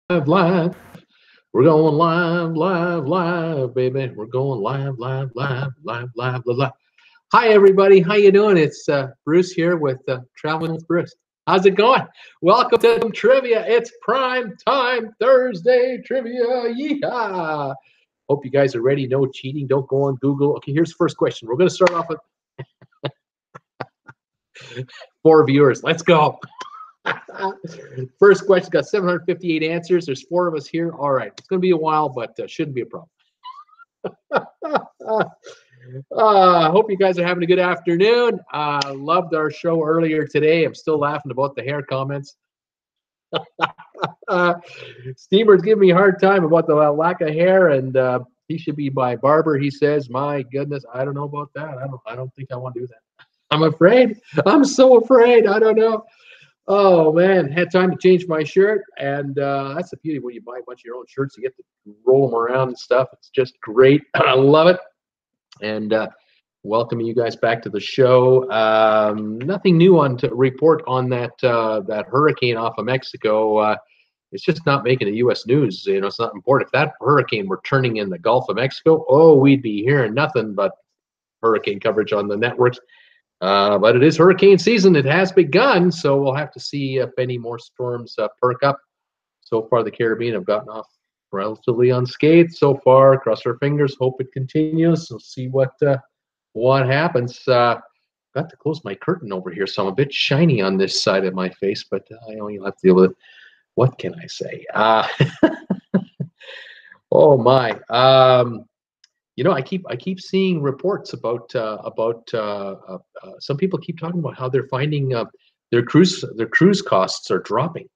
live. We're going live, baby. We're going live. Hi, everybody. How you doing? It's Bruce here with Traveling with Bruce. How's it going? Welcome to some trivia. It's prime time Thursday trivia. Yeehaw! Hope you guys are ready. No cheating. Don't go on Google. Okay, here's the first question. We're going to start off with 4 viewers. Let's go. First question got 758 answers. There's 4 of us here. All right, it's going to be a while, but shouldn't be a problem. Hope you guys are having a good afternoon. Loved our show earlier today. I'm still laughing about the hair comments. Steamer's giving me a hard time about the lack of hair, and he should be my barber. He says, "My goodness, I don't know about that. I don't think I want to do that. I'm afraid. I'm so afraid. I don't know." Oh man, had time to change my shirt, and that's the beauty when you buy a bunch of your own shirts. You get to roll them around and stuff. It's just great. I love it. And welcoming you guys back to the show. Nothing new on to report on that hurricane off of Mexico. It's just not making the U.S. news. You know, it's not important. If that hurricane were turning in the Gulf of Mexico, oh, we'd be hearing nothing but hurricane coverage on the networks. But it is hurricane season. It has begun, so we'll have to see if any more storms perk up. So far, the Caribbean have gotten off relatively unscathed so far. Cross our fingers. Hope it continues. We'll see what happens. Got to close my curtain over here, so I'm a bit shiny on this side of my face, but I only have to deal with it. What can I say? Oh my. You know, I keep seeing reports about some people keep talking about how they're finding their cruise costs are dropping.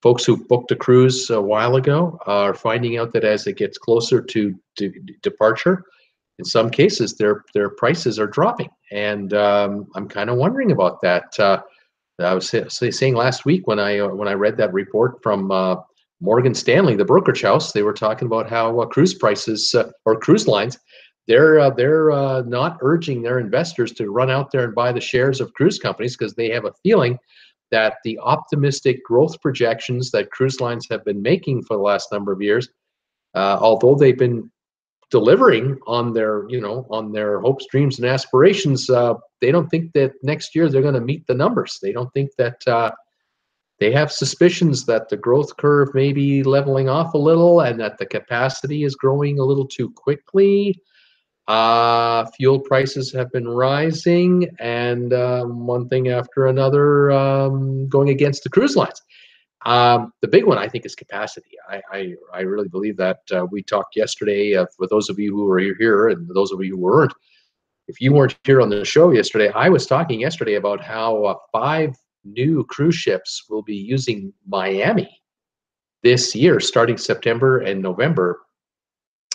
Folks who booked a cruise a while ago are finding out that as it gets closer to departure, in some cases their prices are dropping, and I'm kind of wondering about that. I was saying last week when I read that report from Morgan Stanley, the brokerage house, they were talking about how cruise prices or cruise lines, they're not urging their investors to run out there and buy the shares of cruise companies because they have a feeling that the optimistic growth projections that cruise lines have been making for the last number of years, although they've been delivering on their hopes, dreams, and aspirations, they don't think that next year they're going to meet the numbers. They don't think that. They have suspicions that the growth curve may be leveling off a little and that the capacity is growing a little too quickly. Fuel prices have been rising, and one thing after another going against the cruise lines. The big one, I think, is capacity. I really believe that. We talked yesterday, for those of you who were here and those of you who weren't. If you weren't here on the show yesterday, I was talking yesterday about how 5 new cruise ships will be using Miami this year, starting September and November.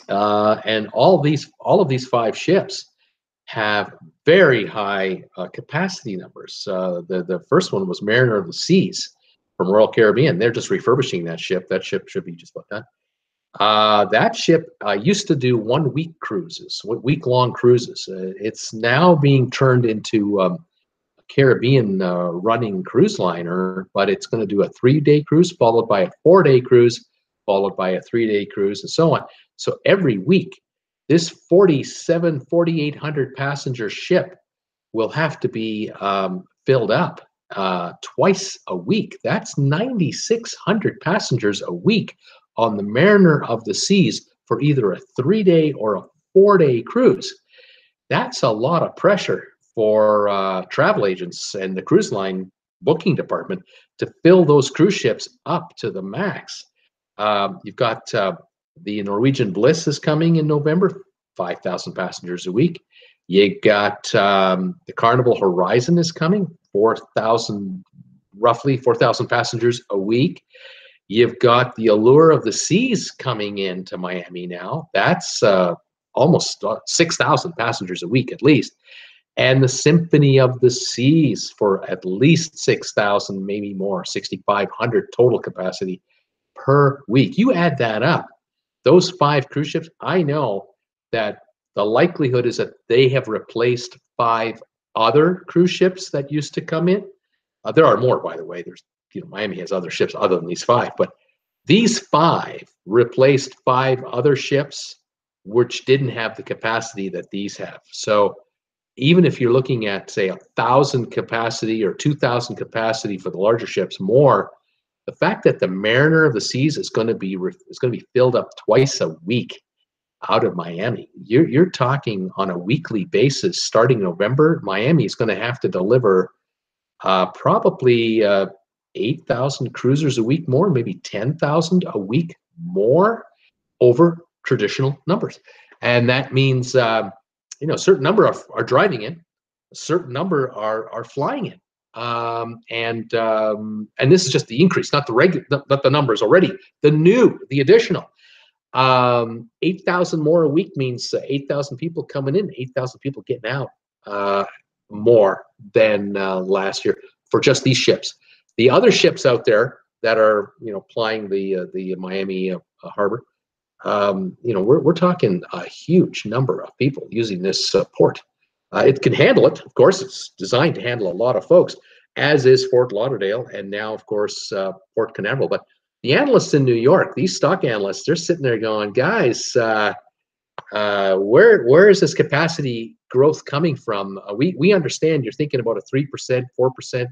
And all of these 5 ships have very high capacity numbers. The first one was Mariner of the Seas from Royal Caribbean. They're just refurbishing that ship. That ship should be just about done. That ship used to do 1-week cruises, week-long cruises. It's now being turned into Caribbean running cruise liner, but it's going to do a 3-day cruise followed by a 4-day cruise followed by a 3-day cruise and so on. So every week this 4,800 passenger ship will have to be filled up twice a week. That's 9,600 passengers a week on the Mariner of the Seas for either a 3-day or a 4-day cruise. That's a lot of pressure for travel agents and the cruise line booking department to fill those cruise ships up to the max. You've got the Norwegian Bliss is coming in November, 5,000 passengers a week. You got the Carnival Horizon is coming, roughly 4,000 passengers a week. You've got the Allure of the Seas coming into Miami now. That's almost 6,000 passengers a week at least. And the Symphony of the Seas for at least 6,000, maybe more, 6,500 total capacity per week. You add that up, those 5 cruise ships, I know that the likelihood is that they have replaced 5 other cruise ships that used to come in. There are more, by the way. Miami has other ships other than these 5, but These 5 replaced 5 other ships which didn't have the capacity that these have. So even if you're looking at, say, 1,000 capacity or 2,000 capacity for the larger ships more, the fact that the Mariner of the Seas is going to be filled up twice a week out of Miami. You're talking on a weekly basis starting November. Miami is going to have to deliver probably 8,000 cruisers a week more, maybe 10,000 a week more over traditional numbers. And that means a certain number are driving in, a certain number are flying in. And this is just the increase, not the regular, not the numbers already. The additional 8,000 more a week means 8,000 people coming in, 8,000 people getting out, more than last year for just these ships. The other ships out there that are plying the Miami harbor, we're talking a huge number of people using this port. It can handle it. Of course, it's designed to handle a lot of folks, as is Fort Lauderdale, and now, of course, Port Canaveral. But the analysts in New York, these stock analysts, they're sitting there going, guys, where is this capacity growth coming from? We understand you're thinking about a 3%, 4%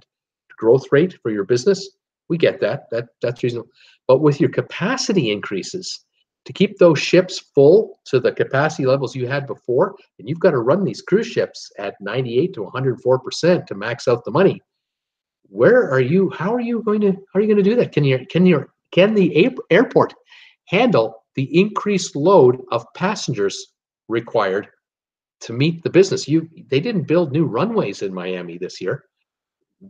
growth rate for your business. We get that. That's reasonable. But with your capacity increases, to keep those ships full to the capacity levels you had before, and you've got to run these cruise ships at 98 to 104% to max out the money. Where are you? How are you going to do that? Can the airport handle the increased load of passengers required to meet the business? They didn't build new runways in Miami this year.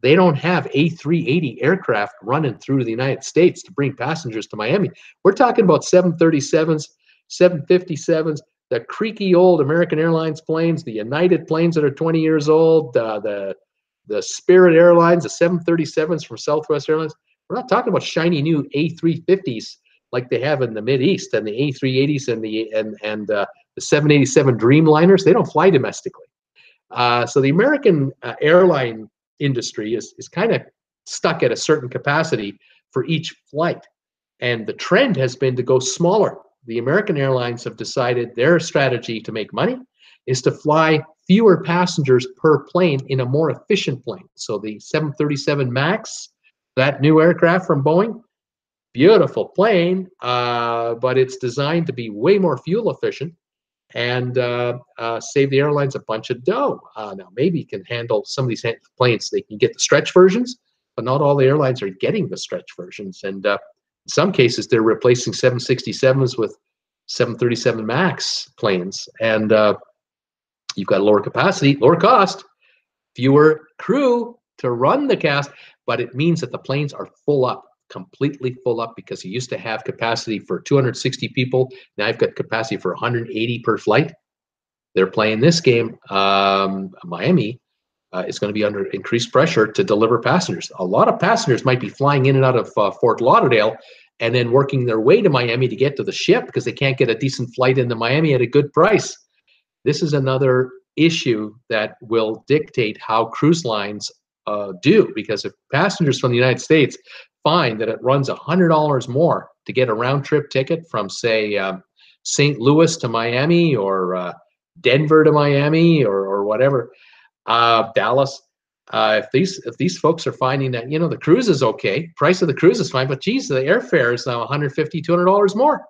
They don't have A380 aircraft running through the United States to bring passengers to Miami. We're talking about 737s, 757s, the creaky old American Airlines planes, the United planes that are 20 years old, the Spirit Airlines, the 737s from Southwest Airlines. We're not talking about shiny new A350s like they have in the Mideast, and the A380s and the 787 Dreamliners. They don't fly domestically. So the American airline industry is kind of stuck at a certain capacity for each flight. And the trend has been to go smaller. The American airlines have decided their strategy to make money is to fly fewer passengers per plane in a more efficient plane. So the 737 MAX, that new aircraft from Boeing, beautiful plane, but it's designed to be way more fuel efficient and save the airlines a bunch of dough. Now, maybe you can handle some of these planes. They can get the stretch versions, but not all the airlines are getting the stretch versions. And in some cases, they're replacing 767s with 737 MAX planes. And you've got lower capacity, lower cost, fewer crew to run the cast, but it means that the planes are full up, completely full up, because you used to have capacity for 260 people. Now you've got capacity for 180 per flight. They're playing this game. Miami is going to be under increased pressure to deliver passengers. A lot of passengers might be flying in and out of Fort Lauderdale and then working their way to Miami to get to the ship because they can't get a decent flight into Miami at a good price. This is another issue that will dictate how cruise lines do, because if passengers from the United States find that it runs $100 more to get a round trip ticket from, say, St. Louis to Miami, or Denver to Miami, or whatever, Dallas, if these folks are finding that the cruise is okay, price of the cruise is fine, but geez, the airfare is now $150, $200 more.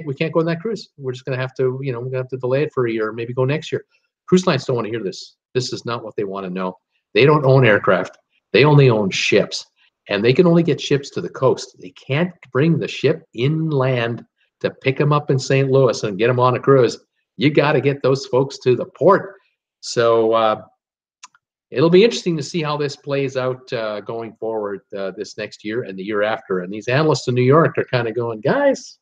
We can't go on that cruise. We're just going to have to, we're going to have to delay it for a year, maybe go next year. Cruise lines don't want to hear this. This is not what they want to know. They don't own aircraft. They only own ships, and they can only get ships to the coast. They can't bring the ship inland to pick them up in St. Louis and get them on a cruise. You got to get those folks to the port. So it'll be interesting to see how this plays out going forward this next year and the year after. And these analysts in New York are kind of going, guys,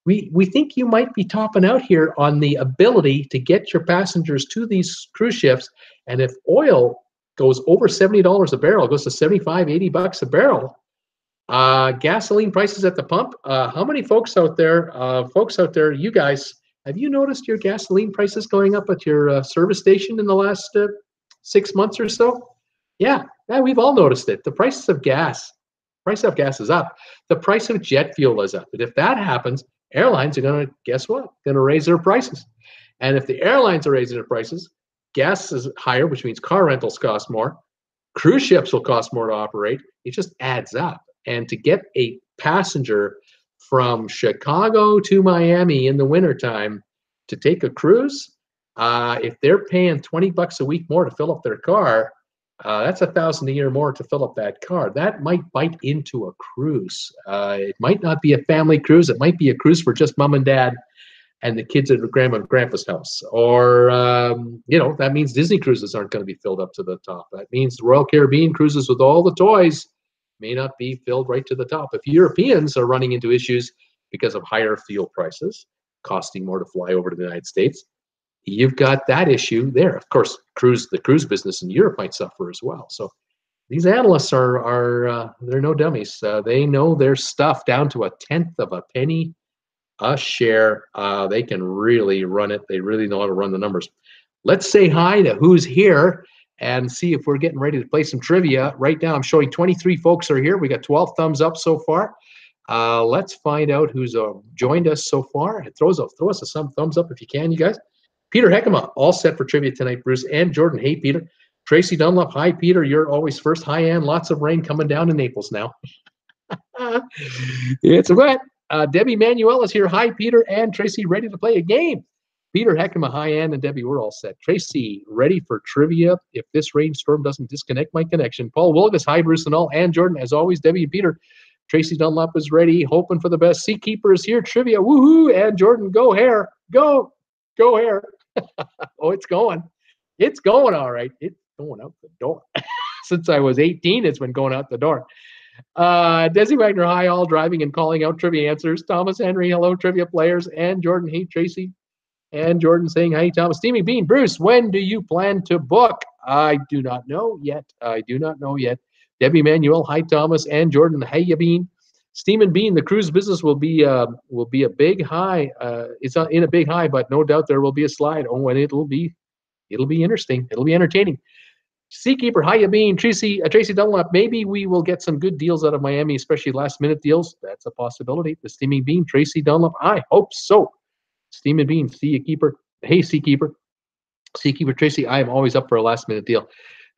we think you might be topping out here on the ability to get your passengers to these cruise ships. And if oil goes over $70 a barrel, goes to 75, 80 bucks a barrel, gasoline prices at the pump, how many folks out there, you guys, have you noticed your gasoline prices going up at your service station in the last 6 months or so? Yeah, we've all noticed it. The prices of gas Price of gas is up. The price of jet fuel is up. And if that happens, airlines are going to, guess what? Going to raise their prices. And if the airlines are raising their prices, gas is higher, which means car rentals cost more. Cruise ships will cost more to operate. It just adds up. And to get a passenger from Chicago to Miami in the wintertime to take a cruise, if they're paying $20 a week more to fill up their car, that's $1,000 a year more to fill up that car. That might bite into a cruise. It might not be a family cruise. It might be a cruise for just mom and dad and the kids at grandma and grandpa's house. Or, that means Disney cruises aren't going to be filled up to the top. That means the Royal Caribbean cruises with all the toys may not be filled right to the top. If Europeans are running into issues because of higher fuel prices, costing more to fly over to the United States, you've got that issue there. Of course, the cruise business in Europe might suffer as well. So these analysts are they're no dummies. They know their stuff down to a tenth of a penny a share. They can really run it. They really know how to run the numbers. Let's say hi to who's here and see if we're getting ready to play some trivia. Right now, I'm showing 23 folks are here. We got 12 thumbs up so far. Let's find out who's joined us so far. Throw us some thumbs up if you can, you guys. Peter Heckema, all set for trivia tonight. Bruce and Jordan. Hey, Peter. Tracy Dunlop. Hi, Peter. You're always first. Hi, Ann. Lots of rain coming down in Naples now. It's wet. Debbie Manuel is here. Hi, Peter and Tracy. Ready to play a game. Peter Heckema. Hi, Ann and Debbie. We're all set. Tracy, ready for trivia if this rainstorm doesn't disconnect my connection. Paul Wilgus. Hi, Bruce and all. And Jordan. As always, Debbie and Peter. Tracy Dunlop is ready. Hoping for the best. Seakeeper is here. Trivia. Woohoo. And Jordan. Go hair. Go. Go hair. Oh, it's going. It's going all right. It's going out the door. Since I was 18, it's been going out the door. Desi Wagner, hi, all driving and calling out trivia answers. Thomas Henry, hello, trivia players. And Jordan, hey, Tracy. And Jordan saying, hey, Thomas. Steamy Bean, Bruce, when do you plan to book? I do not know yet. Debbie Manuel, hi, Thomas. And Jordan, hey, ya Bean. Steam Bean, the cruise business will be a big high. It's in a big high, but no doubt there will be a slide. Oh, and it'll be interesting. It'll be entertaining. Seakeeper, hiya Bean, Tracy Dunlop. Maybe we will get some good deals out of Miami, especially last minute deals. That's a possibility. The Steaming Bean, Tracy Dunlop. I hope so. Steaming Bean, Seakeeper. Hey, Seakeeper Tracy. I am always up for a last minute deal.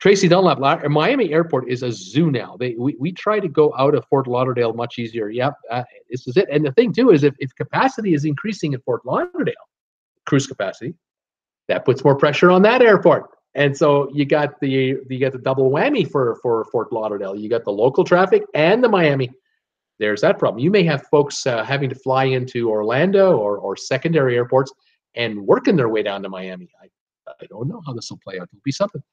Tracy Dunlop, Miami Airport is a zoo now. We try to go out of Fort Lauderdale much easier. Yep, this is it. And the thing too is if capacity is increasing at Fort Lauderdale, cruise capacity, that puts more pressure on that airport. And so you got the double whammy for Fort Lauderdale. You got the local traffic and the Miami. There's that problem. You may have folks having to fly into Orlando or secondary airports and working their way down to Miami. I don't know how this will play out. It'll be something.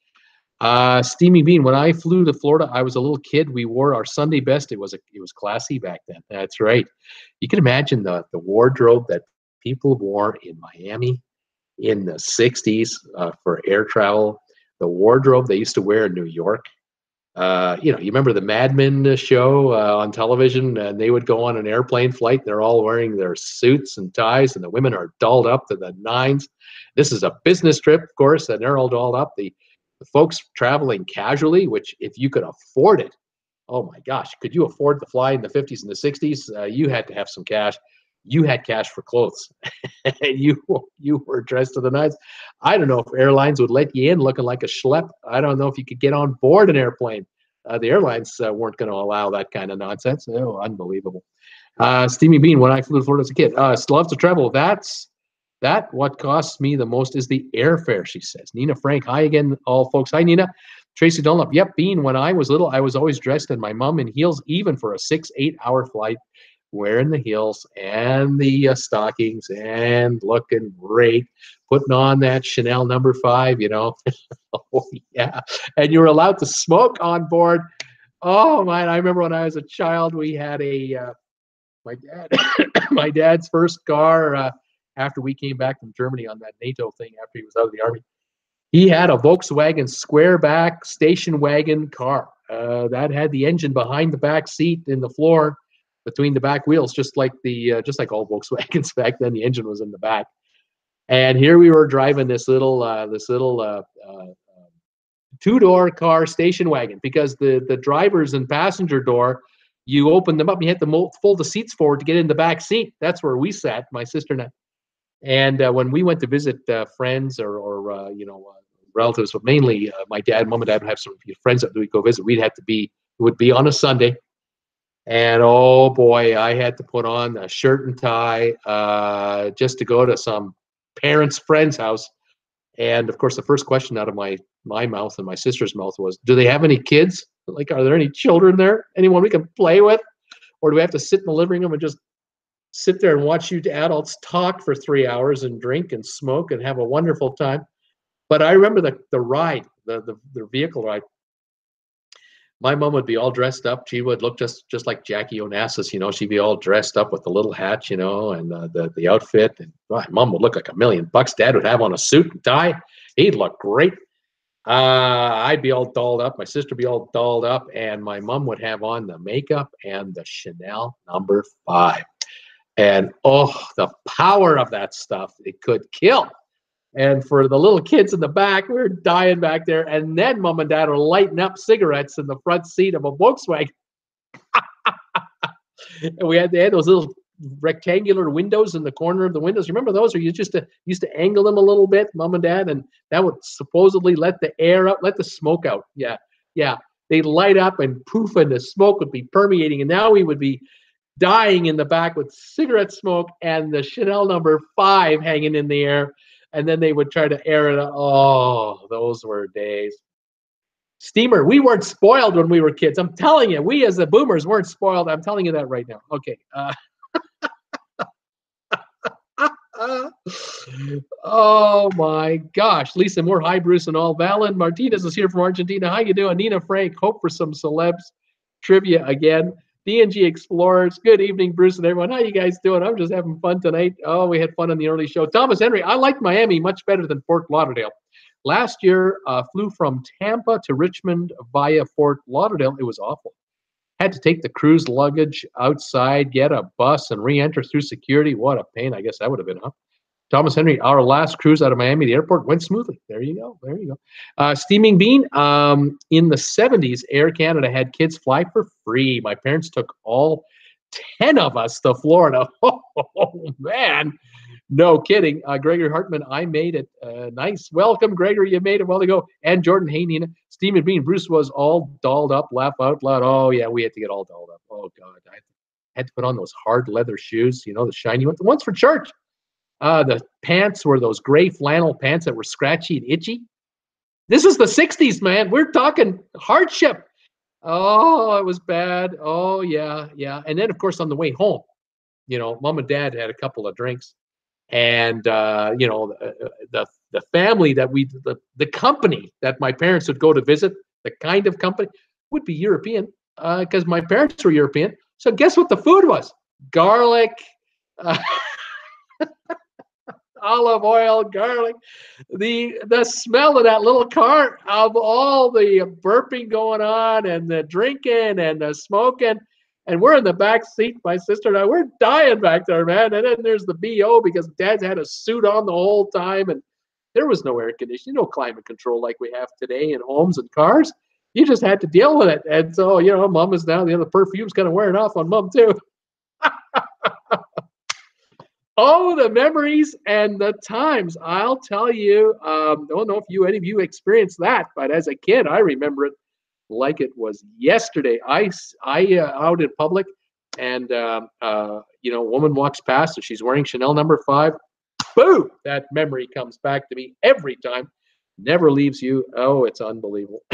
Steamy Bean, when I flew to Florida, I was a little kid. We wore our Sunday best. It was classy back then. That's right. You can imagine the wardrobe that people wore in Miami in the 60s for air travel, the wardrobe they used to wear in New York. You remember the Mad Men show on television, and they would go on an airplane flight. They're all wearing their suits and ties, and the women are dolled up to the nines. This is a business trip, of course, and they're all dolled up. The folks traveling casually, which if you could afford it, oh my gosh, could you afford to fly in the 50s and the 60s? You had to have some cash. You had cash for clothes. you were dressed to the nines. I don't know if airlines would let you in looking like a schlep. I don't know if you could get on board an airplane. The airlines weren't going to allow that kind of nonsense. Oh, unbelievable. Steamy Bean, when I flew to Florida as a kid, love to travel. What costs me the most is the airfare, she says. Nina Frank, hi again, all folks. Hi, Nina. Tracy Dunlop, yep, Bean, when I was little, I was always dressed in my mom in heels, even for a 6-8 hour flight, wearing the heels and the stockings and looking great, putting on that Chanel number 5, Oh, yeah. And you were allowed to smoke on board. Oh, man, I remember when I was a child, we had my dad's first car, after we came back from Germany on that NATO thing after he was out of the Army. He had a Volkswagen squareback station wagon car that had the engine behind the back seat in the floor between the back wheels, just like all Volkswagens back then. The engine was in the back. And here we were driving this little 2-door car station wagon, because the driver's and passenger door, you opened them up. You had to fold the seats forward to get in the back seat. That's where we sat, my sister and I. And when we went to visit friends or relatives, but mainly my dad, mom, and dad would have some friends that we'd go visit. It would be on a Sunday. And oh boy, I had to put on a shirt and tie just to go to some parents' friend's house. And of course, the first question out of my mouth and my sister's mouth was, "Do they have any kids? Like, are there any children there? Anyone we can play with? Or do we have to sit in the living room and just sit there and watch you adults talk for 3 hours and drink and smoke and have a wonderful time?" But I remember the ride, the vehicle ride. My mom would be all dressed up. She would look just like Jackie Onassis, She'd be all dressed up with the little hat, and the outfit. And my mom would look like $1,000,000. Dad would have on a suit and tie. He'd look great. I'd be all dolled up. My sister would be all dolled up, and my mom would have on the makeup and the Chanel No. 5. And oh, the power of that stuff! It could kill. And for the little kids in the back, we were dying back there. And then mom and dad are lighting up cigarettes in the front seat of a Volkswagen. And they had those little rectangular windows in the corner of the windows. You remember those? Or you just used to angle them a little bit, mom and dad, and that would supposedly let the air out, let the smoke out. Yeah. They'd light up and poof, and the smoke would be permeating. And now we would be dying in the back with cigarette smoke and the Chanel No. 5 hanging in the air. And then they would try to air it out. Oh, those were days. Steamer, we weren't spoiled when we were kids. I'm telling you, we as the boomers weren't spoiled. I'm telling you that right now. Okay. Oh my gosh. Lisa Moore, hi Bruce and all. Valen Martinez is here from Argentina. How you doing? Nina Frank, hope for some celebs trivia again. DNG Explorers, good evening, Bruce and everyone. How you guys doing? I'm just having fun tonight. Oh, we had fun on the early show. Thomas Henry, I like Miami much better than Fort Lauderdale. Last year, flew from Tampa to Richmond via Fort Lauderdale. It was awful. Had to take the cruise luggage outside, get a bus, and re-enter through security. What a pain. I guess that would have been, huh? Thomas Henry, our last cruise out of Miami, the airport went smoothly. There you go. Steaming Bean, in the 70s, Air Canada had kids fly for free. My parents took all 10 of us to Florida. Oh man, no kidding. Gregory Hartman, I made it. Nice. Welcome, Gregory. You made it a while ago. And Jordan, hey, Nina. Steaming Bean, Bruce was all dolled up, laugh out loud. Oh, yeah, we had to get all dolled up. Oh, God. I had to put on those hard leather shoes, the shiny ones, the ones for church. The pants were those gray flannel pants that were scratchy and itchy. This is the 60s, man. We're talking hardship. Oh, it was bad. Oh, yeah. And then, of course, on the way home, mom and dad had a couple of drinks. And, the family that the company that my parents would go to visit, the kind of company, would be European because my parents were European. So guess what the food was? Garlic. Olive oil, garlic, the smell of that little cart of all the burping going on and the drinking and the smoking, and we're in the back seat, my sister and I, we're dying back there, man. And then there's the BO because Dad's had a suit on the whole time, and there was no air conditioning, no climate control like we have today in homes and cars. You just had to deal with it. And so, mom is now, the perfume's kind of wearing off on mom too. Oh, the memories and the times. I'll tell you, don't know if any of you experienced that, but as a kid, I remember it like it was yesterday. I out in public, and a woman walks past and she's wearing Chanel No. 5. Boom! That memory comes back to me every time. Never leaves you. Oh, it's unbelievable.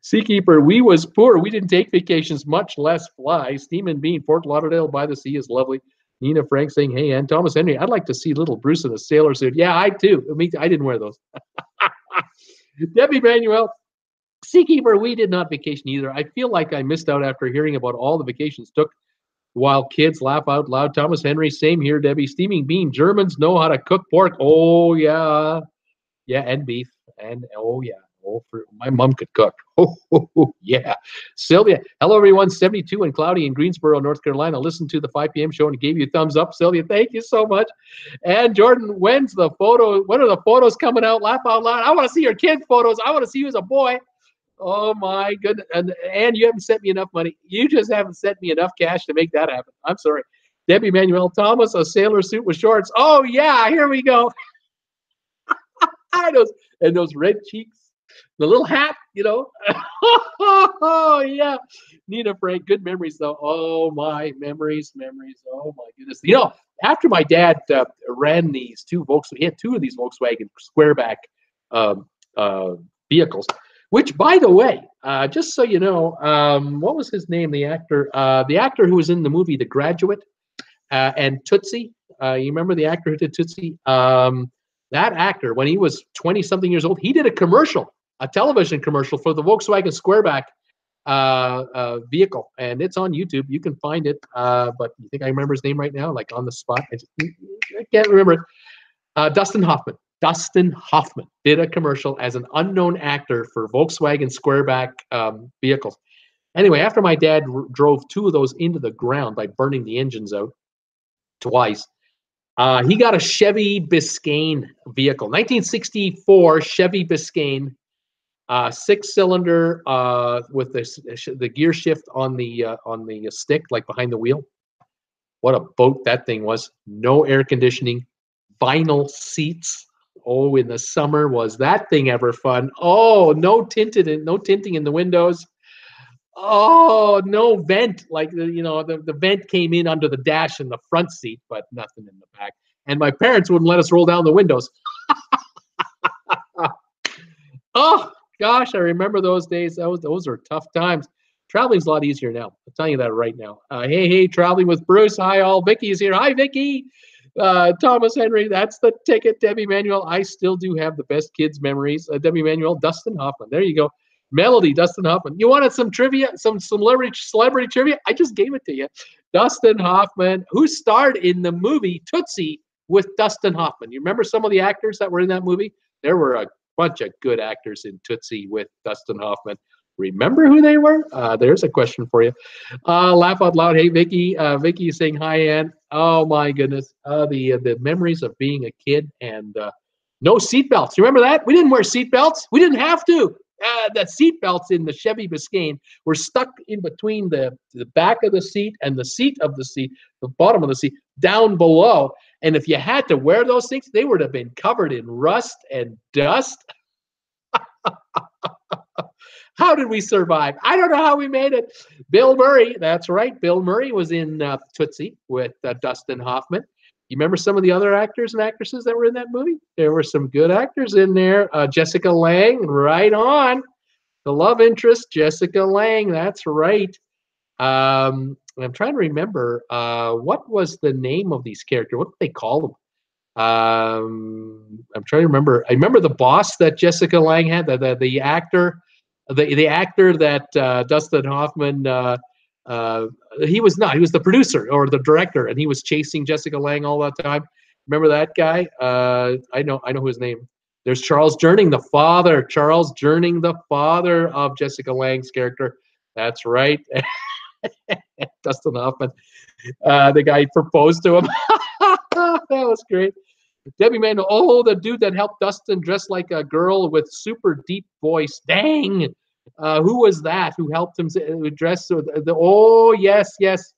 Seakeeper, we was poor. We didn't take vacations, much less fly. Steam and Bean, Fort Lauderdale by the sea is lovely. Nina Frank saying, hey, and Thomas Henry, I'd like to see little Bruce in a sailor suit. Yeah, I too. I didn't wear those. Debbie Manuel, Seakeeper, we did not vacation either. I feel like I missed out after hearing about all the vacations took while kids laugh out loud. Thomas Henry, same here, Debbie. Steaming Bean, Germans know how to cook pork. Oh, yeah. Yeah, and beef. And, oh, yeah. Oh, my mom could cook. Oh, yeah. Sylvia, hello, everyone. 72 and cloudy in Greensboro, North Carolina. Listen to the 5 p.m. show and gave you a thumbs up. Sylvia, thank you so much. And Jordan, when's the photo? When are the photos coming out? Laugh out loud. I want to see your kid photos. I want to see you as a boy. Oh my goodness. And you haven't sent me enough money. You just haven't sent me enough cash to make that happen. I'm sorry. Debbie Manuel Thomas, a sailor suit with shorts. Oh yeah, here we go. those and those red cheeks, the little hat, oh yeah, Nina Frank. Good memories though. Oh my memories. Oh my goodness. After my dad ran these two Volkswagen, he had two of these Volkswagen squareback um, uh, vehicles. Which, by the way, just so you know, what was his name? The actor who was in the movie The Graduate and Tootsie. You remember the actor who did Tootsie? That actor, when he was 20-something years old, he did a television commercial for the Volkswagen Squareback vehicle, and it's on YouTube. You can find it. But you think I remember his name right now, like on the spot? I can't remember it. Dustin Hoffman. Dustin Hoffman did a commercial as an unknown actor for Volkswagen Squareback vehicles. Anyway, after my dad drove two of those into the ground by burning the engines out twice, he got a Chevy Biscayne vehicle, 1964 Chevy Biscayne, 6-cylinder with the gear shift on the stick, like behind the wheel. What a boat that thing was! No air conditioning, vinyl seats. Oh, in the summer, was that thing ever fun? Oh, no tinting in the windows. Oh, no vent. Like the vent came in under the dash in the front seat, but nothing in the back. And my parents wouldn't let us roll down the windows. Oh gosh, I remember those days. Those are tough times. Traveling's a lot easier now. I'll tell you that right now. Hey, traveling with Bruce. Hi, all. Vicky's here. Hi, Vicky. Thomas Henry, that's the ticket. Debbie Manuel, I still do have the best kids memories. Debbie Manuel, Dustin Hoffman. There you go. Melody, Dustin Hoffman. You wanted some trivia, some celebrity trivia? I just gave it to you. Dustin Hoffman, who starred in the movie Tootsie with Dustin Hoffman. You remember some of the actors that were in that movie? There were a bunch of good actors in Tootsie with Dustin Hoffman. Remember who they were? There's a question for you. Laugh out loud. Hey, Vicky. Vicky is saying hi, Ann. Oh my goodness. The memories of being a kid and no seatbelts. You remember that? We didn't wear seatbelts. We didn't have to. The seatbelts in the Chevy Biscayne were stuck in between the back of the seat and the seat of the seat, the bottom of the seat, down below. And if you had to wear those things, they would have been covered in rust and dust. How did we survive? I don't know how we made it. Bill Murray, that's right. Bill Murray was in Tootsie with Dustin Hoffman. You remember some of the other actors and actresses that were in that movie? There were some good actors in there. Jessica Lange, right on. The love interest, Jessica Lange, that's right. I'm trying to remember what was the name of these characters. What did they call them? I'm trying to remember. I remember the boss that Jessica Lange had, the actor. The actor that Dustin Hoffman, he was the producer or the director, and he was chasing Jessica Lange all the time. Remember that guy? I know his name. There's Charles Durning, the father. Charles Durning, the father of Jessica Lange's character. That's right. Dustin Hoffman, the guy proposed to him. That was great. Debbie Manuel, the dude that helped Dustin dress like a girl with super deep voice. Dang. Who was that? Who helped him dress? Yes.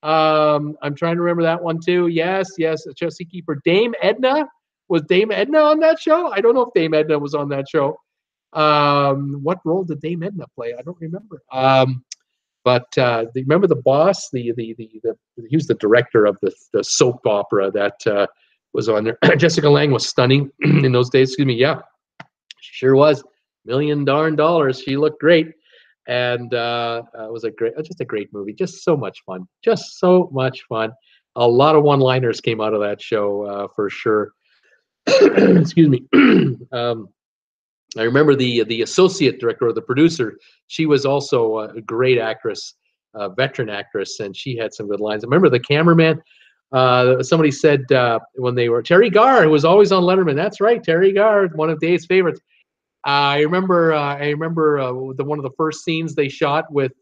I'm trying to remember that one too. Yes. Chelsea Keeper. Dame Edna. Was Dame Edna on that show? I don't know if Dame Edna was on that show. What role did Dame Edna play? I don't remember. But remember the boss? He was the director of the soap opera that was on there. Jessica Lange was stunning in those days. Excuse me. Yeah, she sure was. $1,000,000. She looked great, and it was just a great movie. Just so much fun. Just so much fun. A lot of one-liners came out of that show for sure. Excuse me. I remember the associate director or the producer. She was also a great actress, a veteran actress, and she had some good lines. I remember the cameraman. Somebody said when they were Terry Garr, who was always on Letterman. That's right, Terry Garr, one of Dave's favorites. I remember one of the first scenes they shot with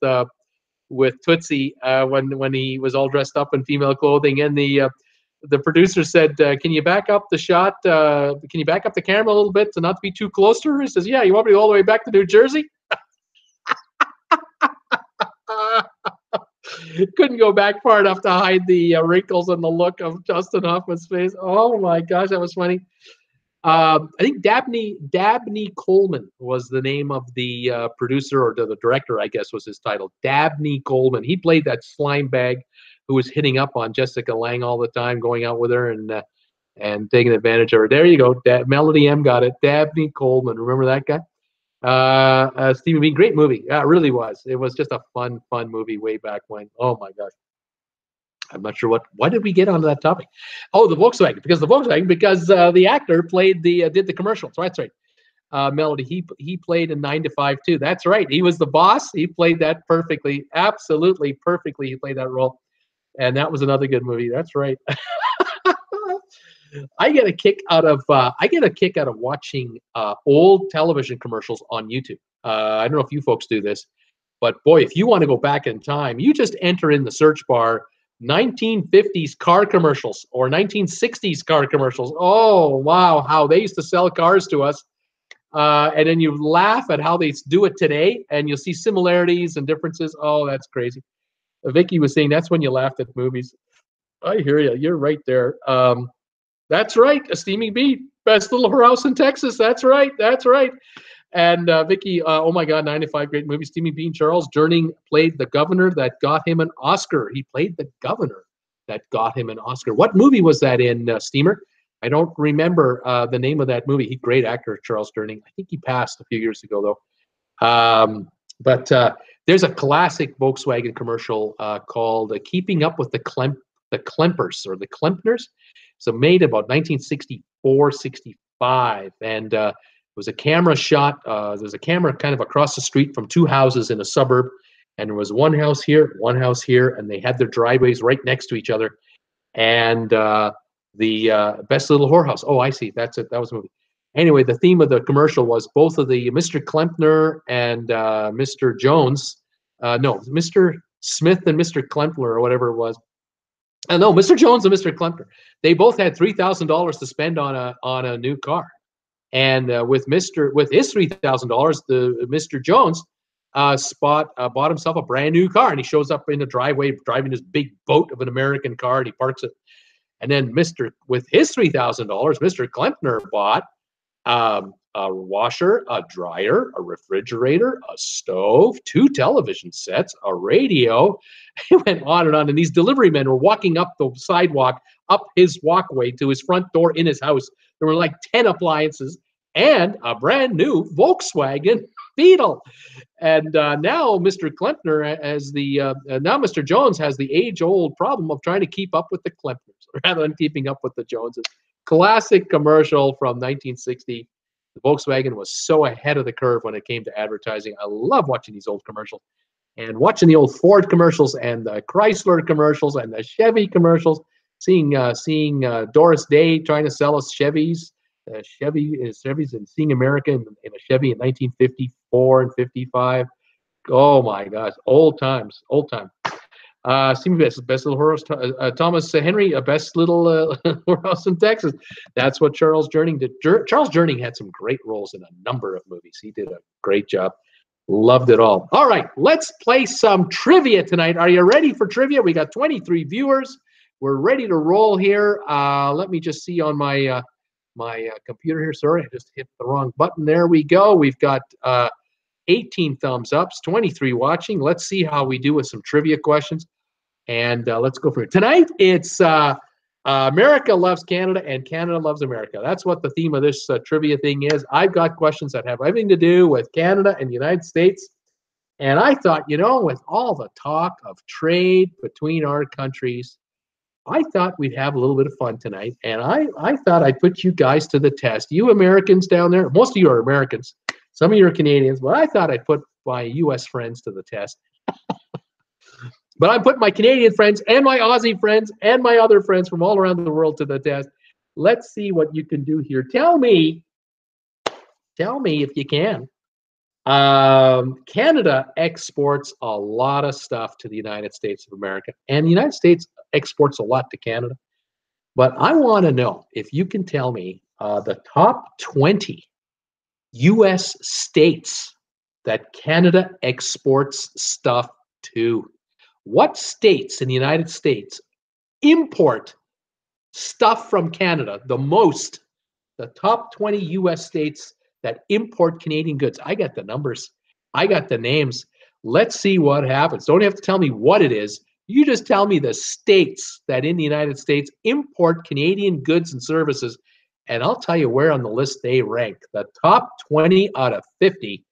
Tootsie when he was all dressed up in female clothing, and the producer said, "Can you back up the shot? Can you back up the camera a little bit to not be too close to her?" He says, "Yeah, you want me to go all the way back to New Jersey?" Couldn't go back far enough to hide the wrinkles and the look of Justin Hoffman's face. Oh my gosh, that was funny. I think Dabney Coleman was the name of the producer, or the director, I guess was his title. Dabney Coleman. He played that slime bag who was hitting up on Jessica Lange all the time, going out with her and taking advantage of her. There you go. Melody M got it. Dabney Coleman. Remember that guy? Stephen Bean, great movie. Yeah, it really was. It was just a fun movie way back when. Oh my gosh. I'm not sure why did we get onto that topic? Oh, the Volkswagen, because the actor played did the commercials. That's right. Melody, he played in 9 to 5 too. That's right. He was the boss. He played that perfectly, absolutely perfectly. He played that role, and that was another good movie. That's right. I get a kick out of watching old television commercials on YouTube. I don't know if you folks do this, but boy, if you want to go back in time, you just enter in the search bar 1950s car commercials or 1960s car commercials. Oh wow, how they used to sell cars to us. And then you laugh at how they do it today, and you'll see similarities and differences. Oh, that's crazy. Vicky was saying that's when you laughed at movies. I hear you. You're right there. That's right. A steaming beat. Best little house in Texas. That's right. That's right. And Vicky, oh my God, 95 great movies. Steaming Bean. Charles Durning played the governor that got him an Oscar. He played the governor that got him an Oscar. What movie was that in, Steamer? I don't remember the name of that movie. He's a great actor, Charles Durning. I think he passed a few years ago, though. But there's a classic Volkswagen commercial called "Keeping Up with the Klempers" or the Klempners. So made about 1964, 65, and it was a camera shot. There's a camera kind of across the street from two houses in a suburb, and there was one house here, and they had their driveways right next to each other. And the Best Little Whorehouse. Oh, I see. That's it. That was a movie. Anyway, the theme of the commercial was both of the Mr. Klempner and Mr. Jones. No, Mr. Smith and Mr. Klempner, or whatever it was. No, Mr. Jones and Mr. Klempner. They both had $3,000 to spend on a new car, and with his $3,000, the Mr. Jones bought himself a brand new car, and he shows up in the driveway driving this big boat of an American car, and he parks it. And then with his $3,000, Mr. Klempner bought a washer, a dryer, a refrigerator, a stove, 2 television sets, a radio. It went on, and these delivery men were walking up the sidewalk, up his walkway to his front door in his house. There were like 10 appliances and a brand new Volkswagen Beetle. And now Mr. Klempner now Mr. Jones has the age-old problem of trying to keep up with the Klempners rather than keeping up with the Joneses. Classic commercial from 1960. The Volkswagen was so ahead of the curve when it came to advertising. I love watching these old commercials and watching the old Ford commercials and the Chrysler commercials and the Chevy commercials. Seeing Doris Day trying to sell us Chevys, Chevys, and seeing America in a Chevy in 1954 and 55. Oh my gosh, old times. Best Little Whorehouse. Thomas Henry, a Best Little Whorehouse in Texas. That's what Charles Durning did. Charles Durning had some great roles in a number of movies. He did a great job. Loved it all. All right, let's play some trivia tonight. Are you ready for trivia? We got 23 viewers. We're ready to roll here. Let me just see on my computer here. Sorry, I just hit the wrong button. There we go. We've got 18 thumbs ups, 23 watching. Let's see how we do with some trivia questions. And let's go for it. Tonight, it's America loves Canada and Canada loves America. That's what the theme of this trivia thing is. I've got questions that have everything to do with Canada and the United States. And I thought, with all the talk of trade between our countries, I thought we'd have a little bit of fun tonight. And I thought I'd put you guys to the test. You Americans down there, most of you are Americans. Some of you are Canadians, but I thought I'd put my U.S. friends to the test. But I'm putting my Canadian friends and my Aussie friends and my other friends from all around the world to the test. Let's see what you can do here. Tell me if you can. Canada exports a lot of stuff to the United States of America, and the United States exports a lot to Canada. But I want to know if you can tell me the top 20 U.S. states that Canada exports stuff to. What states in the United States import stuff from Canada the most? The top 20 US states that import Canadian goods. I got the numbers. I got the names. Let's see what happens. Don't have to tell me what it is. You just tell me the states that in the United States import Canadian goods and services, and I'll tell you where on the list they rank. The top 20 out of 50.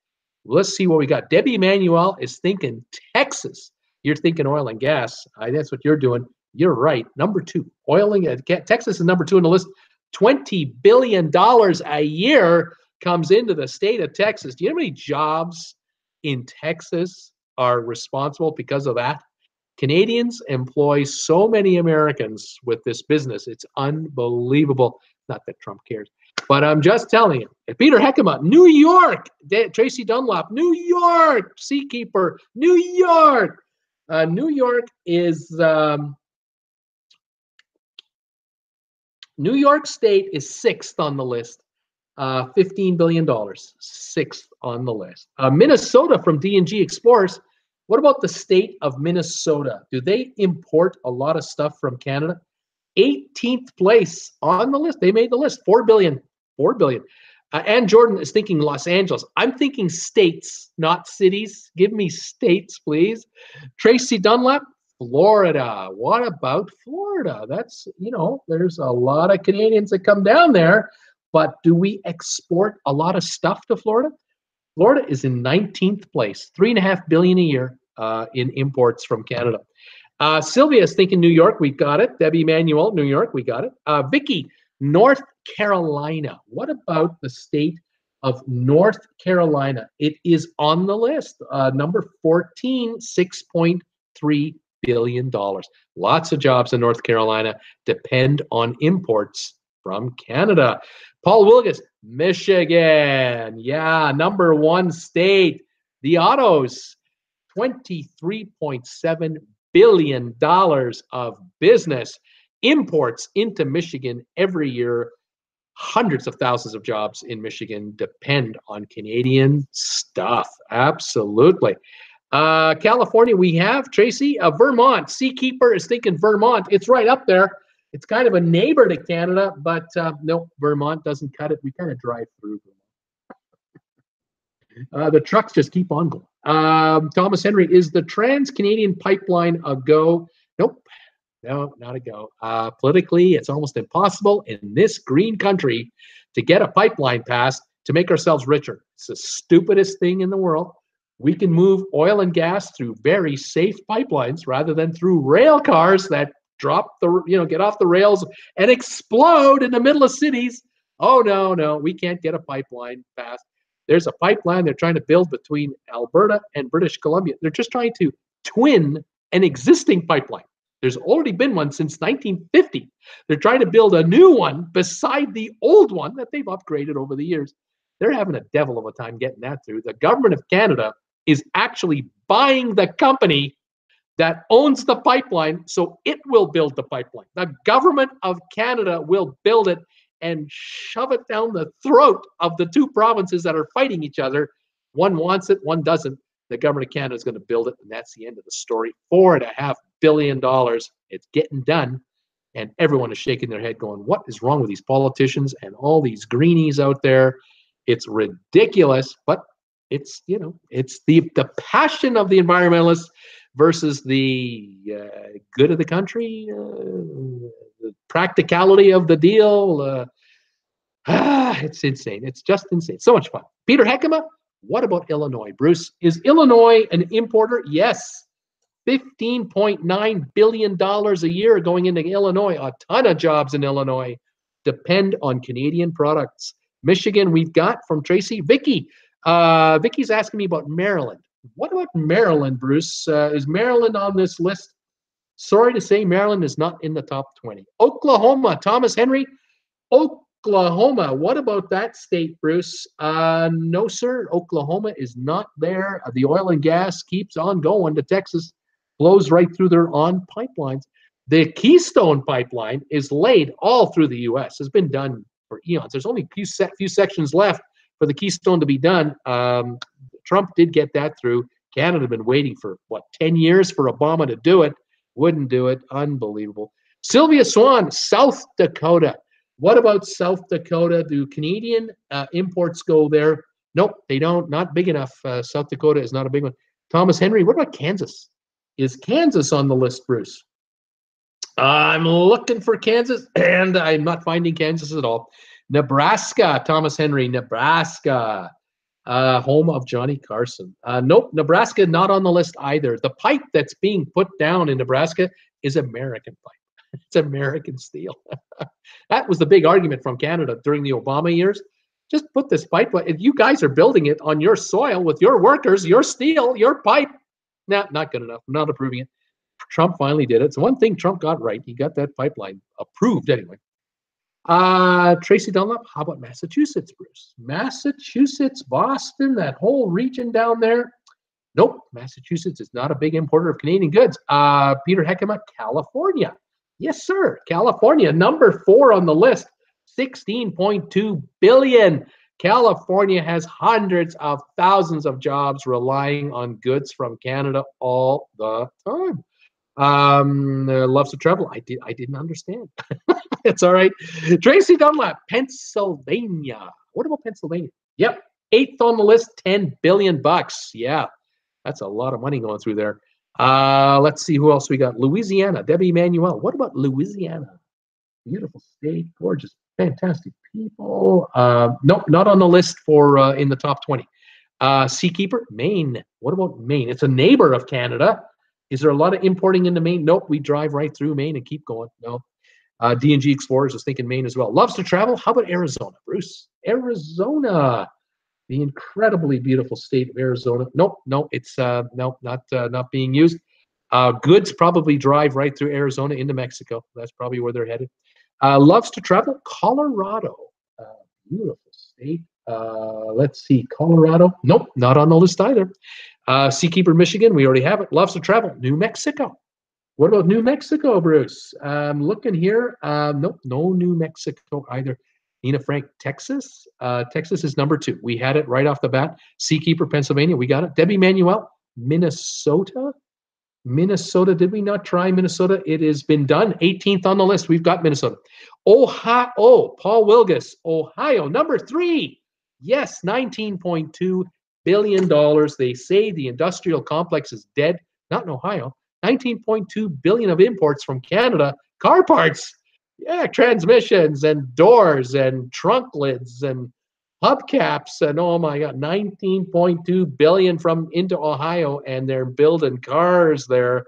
Let's see what we got. Debbie Emanuel is thinking Texas. You're thinking oil and gas. That's what you're doing. You're right. Number 2, oil and gas. Texas is number 2 on the list. $20 billion a year comes into the state of Texas. Do you know how many jobs in Texas are responsible because of that? Canadians employ so many Americans with this business. It's unbelievable. Not that Trump cares, but I'm just telling you. Peter Heckema, New York. Tracy Dunlop, New York. Seakeeper, New York. New York is... New York State is 6th on the list, $15 billion, 6th on the list. Minnesota from D&G Explorers. What about the state of Minnesota? Do they import a lot of stuff from Canada? 18th place on the list. They made the list, $4 billion, $4 billion. Ann Jordan is thinking Los Angeles. I'm thinking states, not cities. Give me states, please. Tracy Dunlap, Florida. What about Florida? That's, there's a lot of Canadians that come down there, but do we export a lot of stuff to Florida? Florida is in 19th place, $3.5 billion a year in imports from Canada. Sylvia is thinking New York. We got it. Debbie Emanuel, New York. We got it. Vicky, North Carolina. What about the state of North Carolina? It is on the list. Number 14, $6.3 billion. Lots of jobs in North Carolina depend on imports from Canada. Paul Wilgus, Michigan. Yeah, number 1 state. The autos, $23.7 billion of business imports into Michigan every year. Hundreds of thousands of jobs in Michigan depend on Canadian stuff. Absolutely. California, we have Tracy. Vermont, Seakeeper is thinking Vermont. It's right up there. It's kind of a neighbor to Canada, but no, Vermont doesn't cut it. We kind of drive through Vermont. The trucks just keep on going. Thomas Henry, is the Trans-Canadian Pipeline a go? Nope. No, not a go. Politically, it's almost impossible in this green country to get a pipeline passed to make ourselves richer. It's the stupidest thing in the world. We can move oil and gas through very safe pipelines rather than through rail cars that get off the rails and explode in the middle of cities. Oh, no, we can't get a pipeline passed. There's a pipeline they're trying to build between Alberta and British Columbia. They're just trying to twin an existing pipeline. There's already been one since 1950. They're trying to build a new one beside the old one that they've upgraded over the years. They're having a devil of a time getting that through. The government of Canada is actually buying the company that owns the pipeline, so it will build the pipeline. The government of Canada will build it and shove it down the throat of the 2 provinces that are fighting each other. One wants it, one doesn't. The government of Canada is going to build it, and that's the end of the story. $4.5 billion. It's getting done, and everyone is shaking their head going, what is wrong with these politicians and all these greenies out there? It's ridiculous, but it's, it's the passion of the environmentalists versus the good of the country, the practicality of the deal. It's insane. It's just insane. So much fun. Peter Heckema, what about Illinois? Bruce, is Illinois an importer? Yes. $15.9 billion a year going into Illinois. A ton of jobs in Illinois depend on Canadian products. Michigan, we've got from Tracy. Vicky. Vicky's asking me about Maryland. What about Maryland, Bruce? Is Maryland on this list? Sorry to say, Maryland is not in the top 20. Oklahoma, Thomas Henry. Oklahoma, what about that state, Bruce? No, sir. Oklahoma is not there. The oil and gas keeps on going to Texas, flows right through their on pipelines. The Keystone Pipeline is laid all through the U.S. It's been done for eons. There's only a few sections left for the Keystone to be done. Trump did get that through. Canada had been waiting for, what, 10 years for Obama to do it. Wouldn't do it. Unbelievable. Sylvia Swan, South Dakota. What about South Dakota? Do Canadian imports go there? Nope, they don't. Not big enough. South Dakota is not a big one. Thomas Henry, what about Kansas? Is Kansas on the list, Bruce? I'm looking for Kansas, and I'm not finding Kansas at all. Nebraska, Thomas Henry, Nebraska, home of Johnny Carson. Nope, Nebraska not on the list either. The pipe that's being put down in Nebraska is American pipe. It's American steel. That was the big argument from Canada during the Obama years. Just put this pipe. You guys are building it on your soil with your workers, your steel, your pipe. Nah, not good enough. I'm not approving it. Trump finally did it. It's one thing Trump got right. He got that pipeline approved anyway. Tracy Dunlop, how about Massachusetts, Bruce? Massachusetts, Boston, that whole region down there. Nope, Massachusetts is not a big importer of Canadian goods. Peter Heckema, California. Yes, sir. California, number 4 on the list, 16.2 billion. California has hundreds of thousands of jobs relying on goods from Canada all the time. Loves to travel. I didn't understand. It's all right. Tracy Dunlap, Pennsylvania. What about Pennsylvania? Yep, 8th on the list, $10 billion. Yeah, that's a lot of money going through there. Let's see who else we got. Louisiana, Debbie Emanuel. What about Louisiana? Beautiful state, gorgeous, fantastic people. Nope, not on the list for in the top 20. Seakeeper, Maine. What about Maine? It's a neighbor of Canada. Is there a lot of importing into Maine? Nope, we drive right through Maine and keep going. No. D&G Explorers was thinking Maine as well. Loves to travel. How about Arizona, Bruce? Arizona, the incredibly beautiful state of Arizona. Nope, it's not being used. Goods probably drive right through Arizona into Mexico. That's probably where they're headed. Loves to travel. Colorado, beautiful state. Let's see, Colorado. Nope, not on the list either. Seakeeper, Michigan. We already have it. Loves to travel. New Mexico. What about New Mexico, Bruce? Looking here. Nope, no New Mexico either. Nina Frank, Texas. Texas is number 2. We had it right off the bat. Seakeeper, Pennsylvania. We got it. Debbie Manuel, Minnesota. Minnesota. Did we not try Minnesota? It has been done. 18th on the list. We've got Minnesota. Ohio. Paul Wilgus, Ohio, number 3. Yes, $19.2 billion. They say the industrial complex is dead. Not in Ohio. 19.2 billion of imports from Canada. Car parts, yeah, transmissions and doors and trunk lids and hubcaps, and oh my God, 19.2 billion from into Ohio, and they're building cars there.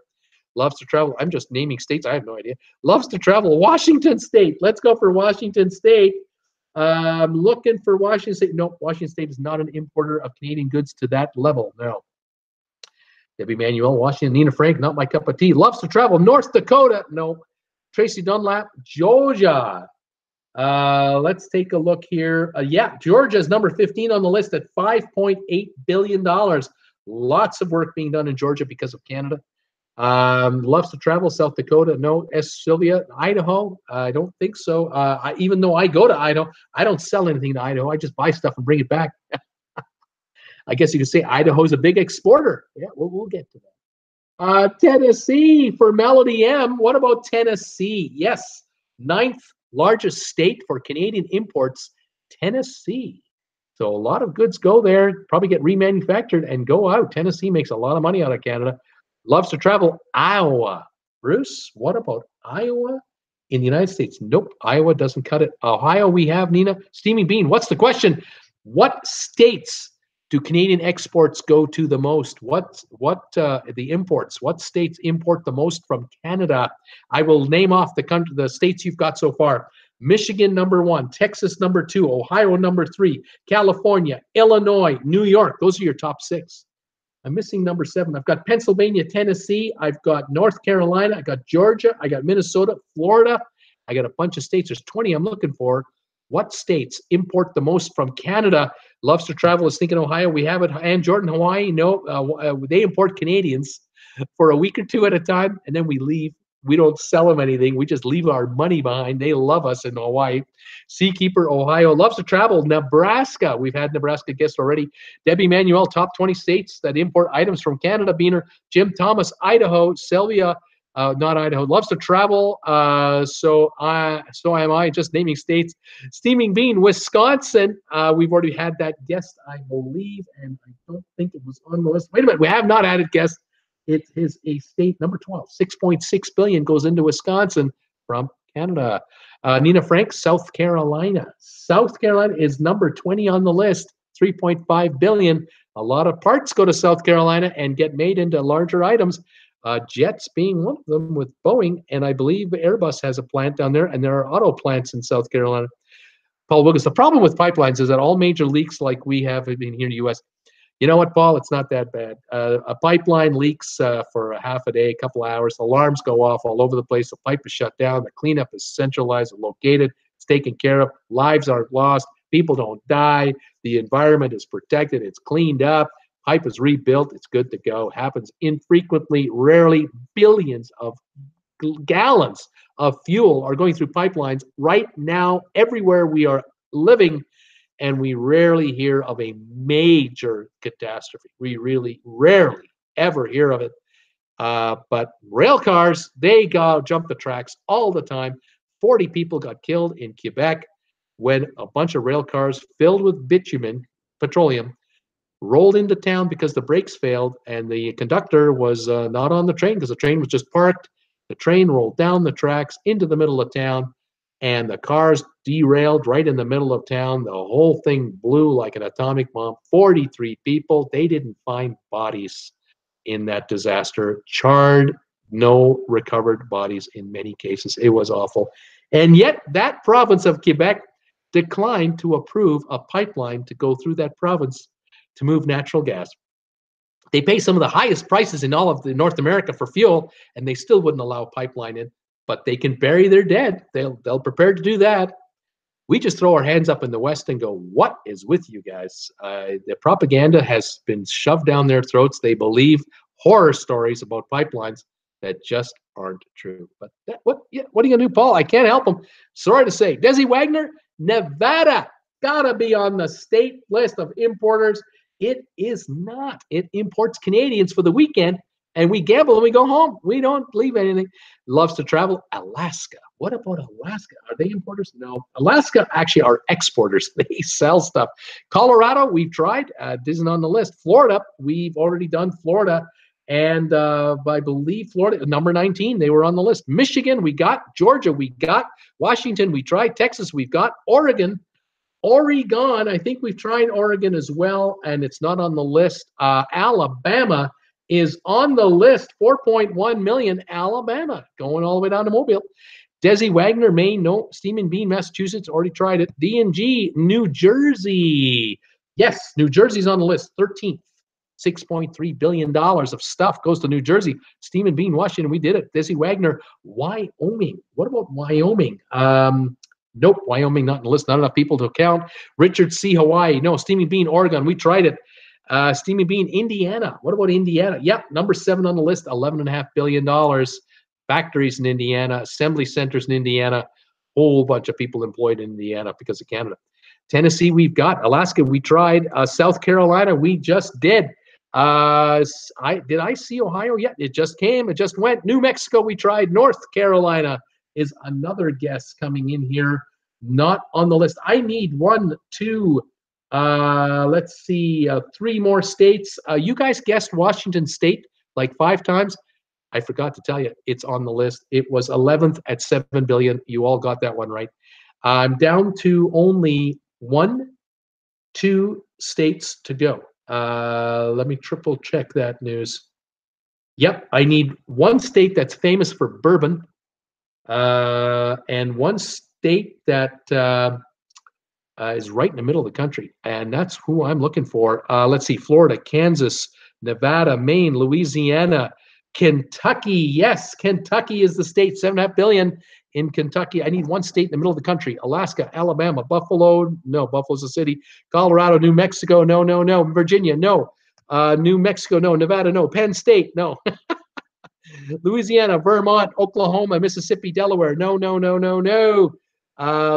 Loves to travel. I'm just naming states. I have no idea. Loves to travel. Washington State. Let's go for Washington State. Looking for Washington State. Nope, Washington State is not an importer of Canadian goods to that level. No. Debbie Manuel, Washington. Nina Frank, not my cup of tea. Loves to travel. North Dakota. No. Tracy Dunlap, Georgia. Let's take a look here. Yeah, Georgia is number 15 on the list at $5.8 billion. Lots of work being done in Georgia because of Canada. Loves to travel. South Dakota. No. Sylvia, Idaho. I don't think so. Even though I go to Idaho, I don't sell anything to Idaho. I just buy stuff and bring it back. I guess you could say Idaho's a big exporter. Yeah, we'll get to that. Tennessee for Melody M. What about Tennessee? Yes, 9th largest state for Canadian imports, Tennessee. So a lot of goods go there, probably get remanufactured and go out. Tennessee makes a lot of money out of Canada. Loves to travel. Iowa. Bruce, what about Iowa in the United States? Nope, Iowa doesn't cut it. Ohio we have, Nina. Steaming Bean, what's the question? What states do Canadian exports go to the most? What the imports? What states import the most from Canada? I will name off the states you've got so far. Michigan, number 1. Texas, number 2. Ohio, number 3. California, Illinois, New York. Those are your top 6. I'm missing number 7. I've got Pennsylvania, Tennessee. I've got North Carolina. I got Georgia. I got Minnesota, Florida. I got a bunch of states. There's 20 I'm looking for. What states import the most from Canada? Loves to travel is thinking Ohio. We have it. And Jordan, Hawaii. No, they import Canadians for a week or 2 at a time, and then we leave. We don't sell them anything. We just leave our money behind. They love us in Hawaii. Seakeeper, Ohio, loves to travel. Nebraska, we've had Nebraska guests already. Debbie Manuel, top 20 states that import items from Canada. Beaner, Jim Thomas, Idaho. Sylvia, not Idaho, loves to travel. So am I. Just naming states. Steaming Bean, Wisconsin. We've already had that guest, I believe, and I don't think it was on the list. Wait a minute, we have not had it guest. It is a state number 12. 6.6 billion goes into Wisconsin from Canada. Nina Frank, South Carolina. South Carolina is number 20 on the list. 3.5 billion. A lot of parts go to South Carolina and get made into larger items. Jets being one of them with Boeing, and I believe Airbus has a plant down there, and there are auto plants in South Carolina. Paul Wilkins, the problem with pipelines is that all major leaks like we have in here in the U.S., you know what, Paul? It's not that bad. A pipeline leaks for a half a day, a couple hours. Alarms go off all over the place. The pipe is shut down. The cleanup is centralized and located. It's taken care of. Lives aren't lost. People don't die. The environment is protected. It's cleaned up. Pipe is rebuilt. It's good to go. Happens infrequently, rarely. Billions of gallons of fuel are going through pipelines right now everywhere we are living. And we rarely hear of a major catastrophe. We really rarely ever hear of it. But rail cars, they jump the tracks all the time. 40 people got killed in Quebec when a bunch of rail cars filled with bitumen, petroleum, rolled into town because the brakes failed, and the conductor was not on the train because the train was just parked. The train rolled down the tracks into the middle of town, and the cars derailed right in the middle of town. The whole thing blew like an atomic bomb. 43 people. They didn't find bodies in that disaster. Charred, no recovered bodies in many cases. It was awful. And yet that province of Quebec declined to approve a pipeline to go through that province to move natural gas. They pay some of the highest prices in all of North America for fuel, and they still wouldn't allow a pipeline in. But they can bury their dead. They'll prepare to do that. We just throw our hands up in the West and go, what is with you guys? The propaganda has been shoved down their throats. They believe horror stories about pipelines that just aren't true. But what are you going to do, Paul? I can't help them. Sorry to say. Desi Wagner, Nevada, got to be on the state list of importers. It is not. It imports Canadians for the weekend, and we gamble and we go home. We don't leave anything. Loves to travel. Alaska. What about Alaska? Are they importers? No. Alaska actually are exporters. They sell stuff. Colorado, we've tried. Isn't on the list. Florida, we've already done Florida. And I believe Florida, number 19, they were on the list. Michigan, we got. Georgia, we got. Washington, we tried. Texas, we've got. Oregon, I think we've tried Oregon as well, and it's not on the list. Alabama is on the list, 4.1 million. Alabama, going all the way down to Mobile. Desi Wagner, Maine, no. Steam & Bean, Massachusetts, already tried it. D&G, New Jersey. Yes, New Jersey's on the list, 13th. $6.3 billion of stuff goes to New Jersey. Steam & Bean, Washington, we did it. Desi Wagner, Wyoming. What about Wyoming? Nope, Wyoming not on the list. Not enough people to count. Richard C. Hawaii. No, Steaming Bean, Oregon. We tried it. Steaming Bean, Indiana. What about Indiana? Yep, number 7 on the list. $11.5 billion. Factories in Indiana. Assembly centers in Indiana. Whole bunch of people employed in Indiana because of Canada. Tennessee, we've got. Alaska, we tried. South Carolina, we just did. Did I see Ohio yet? It just came. It just went. New Mexico, we tried. North Carolina is another guest coming in here, not on the list. I need 1, 2, let's see, 3 more states. You guys guessed Washington State like 5 times. I forgot to tell you, it's on the list. It was 11th at $7 billion. You all got that one right. I'm down to only 1, 2 states to go. Let me triple check that news. Yep, I need 1 state that's famous for bourbon. And 1 state that is right in the middle of the country, and that's who I'm looking for. Let's see, Florida, Kansas, Nevada, Maine, Louisiana, Kentucky. Yes, Kentucky is the state, $7.5 billion in Kentucky. I need 1 state in the middle of the country. Alaska, Alabama, Buffalo, no, Buffalo's a city. Colorado, New Mexico, no. Virginia, no. New Mexico, no. Nevada, no. Penn State, no. Louisiana, Vermont, Oklahoma, Mississippi, Delaware. No, no, no, no, no.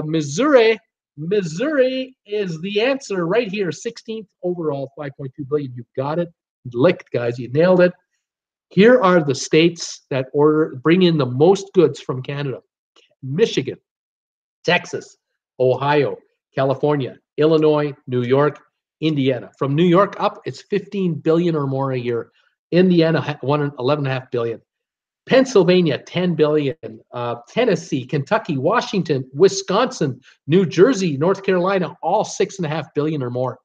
Missouri. Missouri is the answer right here. 16th overall, 5.2 billion. You got it. Licked, guys. You nailed it. Here are the states that bring in the most goods from Canada: Michigan, Texas, Ohio, California, Illinois, New York, Indiana. From New York up, it's 15 billion or more a year. Indiana, 11.5 billion. Pennsylvania, 10 billion. Tennessee, Kentucky, Washington, Wisconsin, New Jersey, North Carolina, all 6.5 billion or more.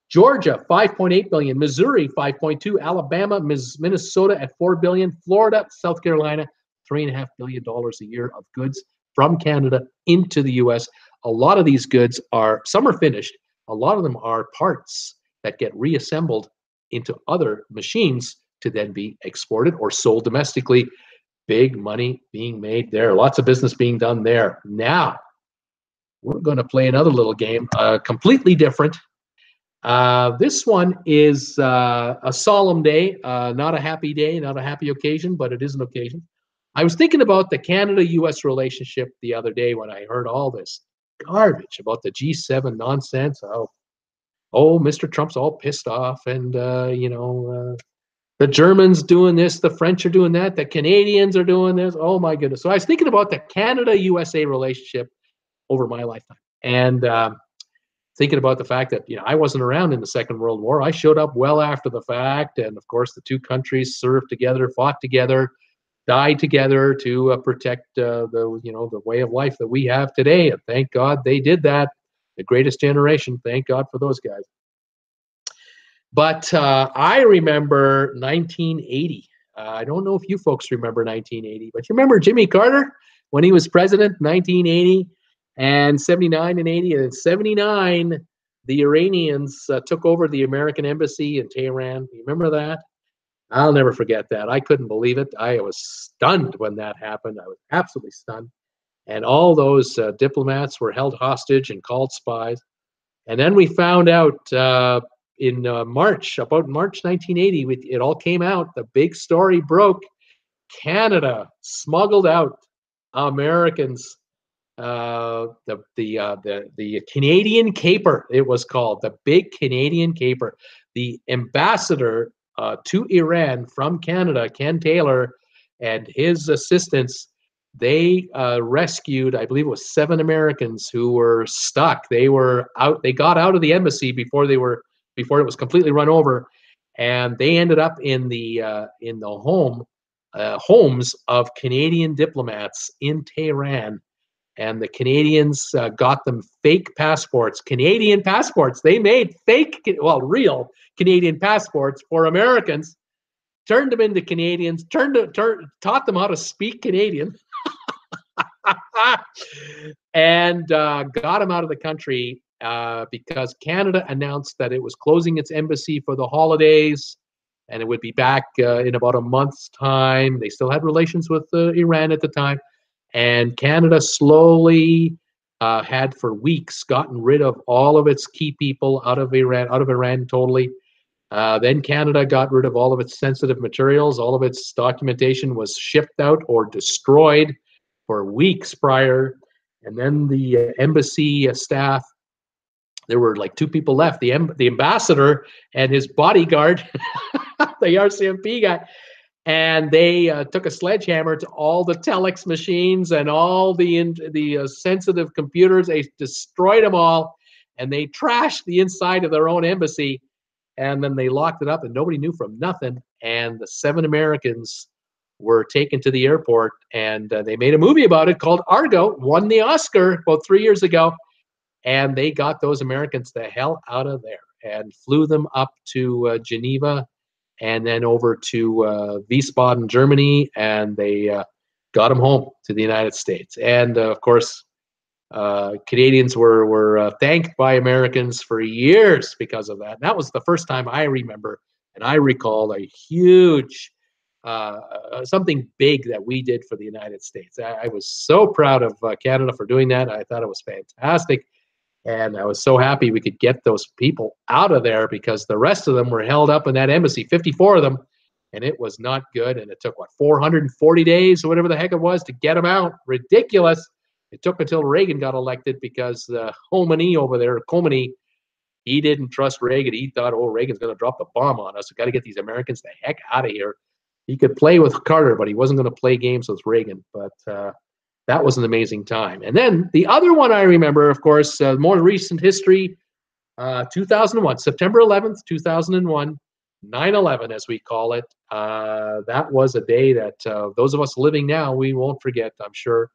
Georgia, 5.8 billion. Missouri, 5.2. Alabama, Minnesota at 4 billion. Florida, South Carolina, $3.5 billion a year of goods from Canada into the US. A lot of these goods some are finished. A lot of them are parts that get reassembled into other machines to then be exported or sold domestically. Big money being made there. Lots of business being done there. Now, we're going to play another little game, completely different. This one is a solemn day, not a happy day, not a happy occasion, but it is an occasion. I was thinking about the Canada-US relationship the other day when I heard all this garbage about the G7 nonsense. Oh, Mr. Trump's all pissed off, and the Germans doing this, the French are doing that, the Canadians are doing this. Oh my goodness! So I was thinking about the Canada-USA relationship over my lifetime, and thinking about the fact that I wasn't around in the Second World War. I showed up well after the fact, and of course the two countries served together, fought together, died together to protect the way of life that we have today. And thank God they did that. The greatest generation. Thank God for those guys. But I remember 1980. I don't know if you folks remember 1980, but you remember Jimmy Carter when he was president, 1980, and 79 and 80. And in 79, the Iranians took over the American embassy in Tehran. You remember that? I'll never forget that. I couldn't believe it. I was stunned when that happened. I was absolutely stunned. And all those diplomats were held hostage and called spies. And then we found out in March 1980, it all came out. The big story broke. Canada smuggled out Americans. The Canadian caper, it was called, the big Canadian caper. The ambassador to Iran from Canada, Ken Taylor, and his assistants, they rescued, I believe it was 7 Americans who were stuck. They were out. They got out of the embassy before it was completely run over, and they ended up in the homes of Canadian diplomats in Tehran. And the Canadians got them fake passports, Canadian passports. They made real Canadian passports for Americans, turned them into Canadians, taught them how to speak Canadian, and got them out of the country because Canada announced that it was closing its embassy for the holidays, and it would be back in about a month's time. They still had relations with Iran at the time. And Canada slowly had for weeks gotten rid of all of its key people out of Iran totally. Then Canada got rid of all of its sensitive materials. All of its documentation was shipped out or destroyed for weeks prior. And then the embassy staff, there were like 2 people left, the ambassador and his bodyguard, the RCMP guy. And they took a sledgehammer to all the telex machines and all the sensitive computers. They destroyed them all, and they trashed the inside of their own embassy. And then they locked it up, and nobody knew from nothing. And the 7 Americans were taken to the airport, and they made a movie about it called Argo. Won the Oscar about 3 years ago, and they got those Americans the hell out of there and flew them up to Geneva, and then over to Wiesbaden, Germany, and they got them home to the United States. And of course, Canadians were thanked by Americans for years because of that. And that was the first time I remember, and I recall a huge, something big that we did for the United States. I was so proud of Canada for doing that. I thought it was fantastic. And I was so happy we could get those people out of there because the rest of them were held up in that embassy, 54 of them. and it was not good. And it took, what, 440 days or whatever the heck it was to get them out. Ridiculous. It took until Reagan got elected because the Khomeini over there, Khomeini, he didn't trust Reagan. He thought, oh, Reagan's going to drop the bomb on us. We've got to get these Americans the heck out of here. He could play with Carter, but he wasn't going to play games with Reagan. But that was an amazing time. And then the other one I remember, of course, more recent history, 2001, September 11th, 2001, 9/11, as we call it. That was a day that those of us living now, we won't forget, I'm sure.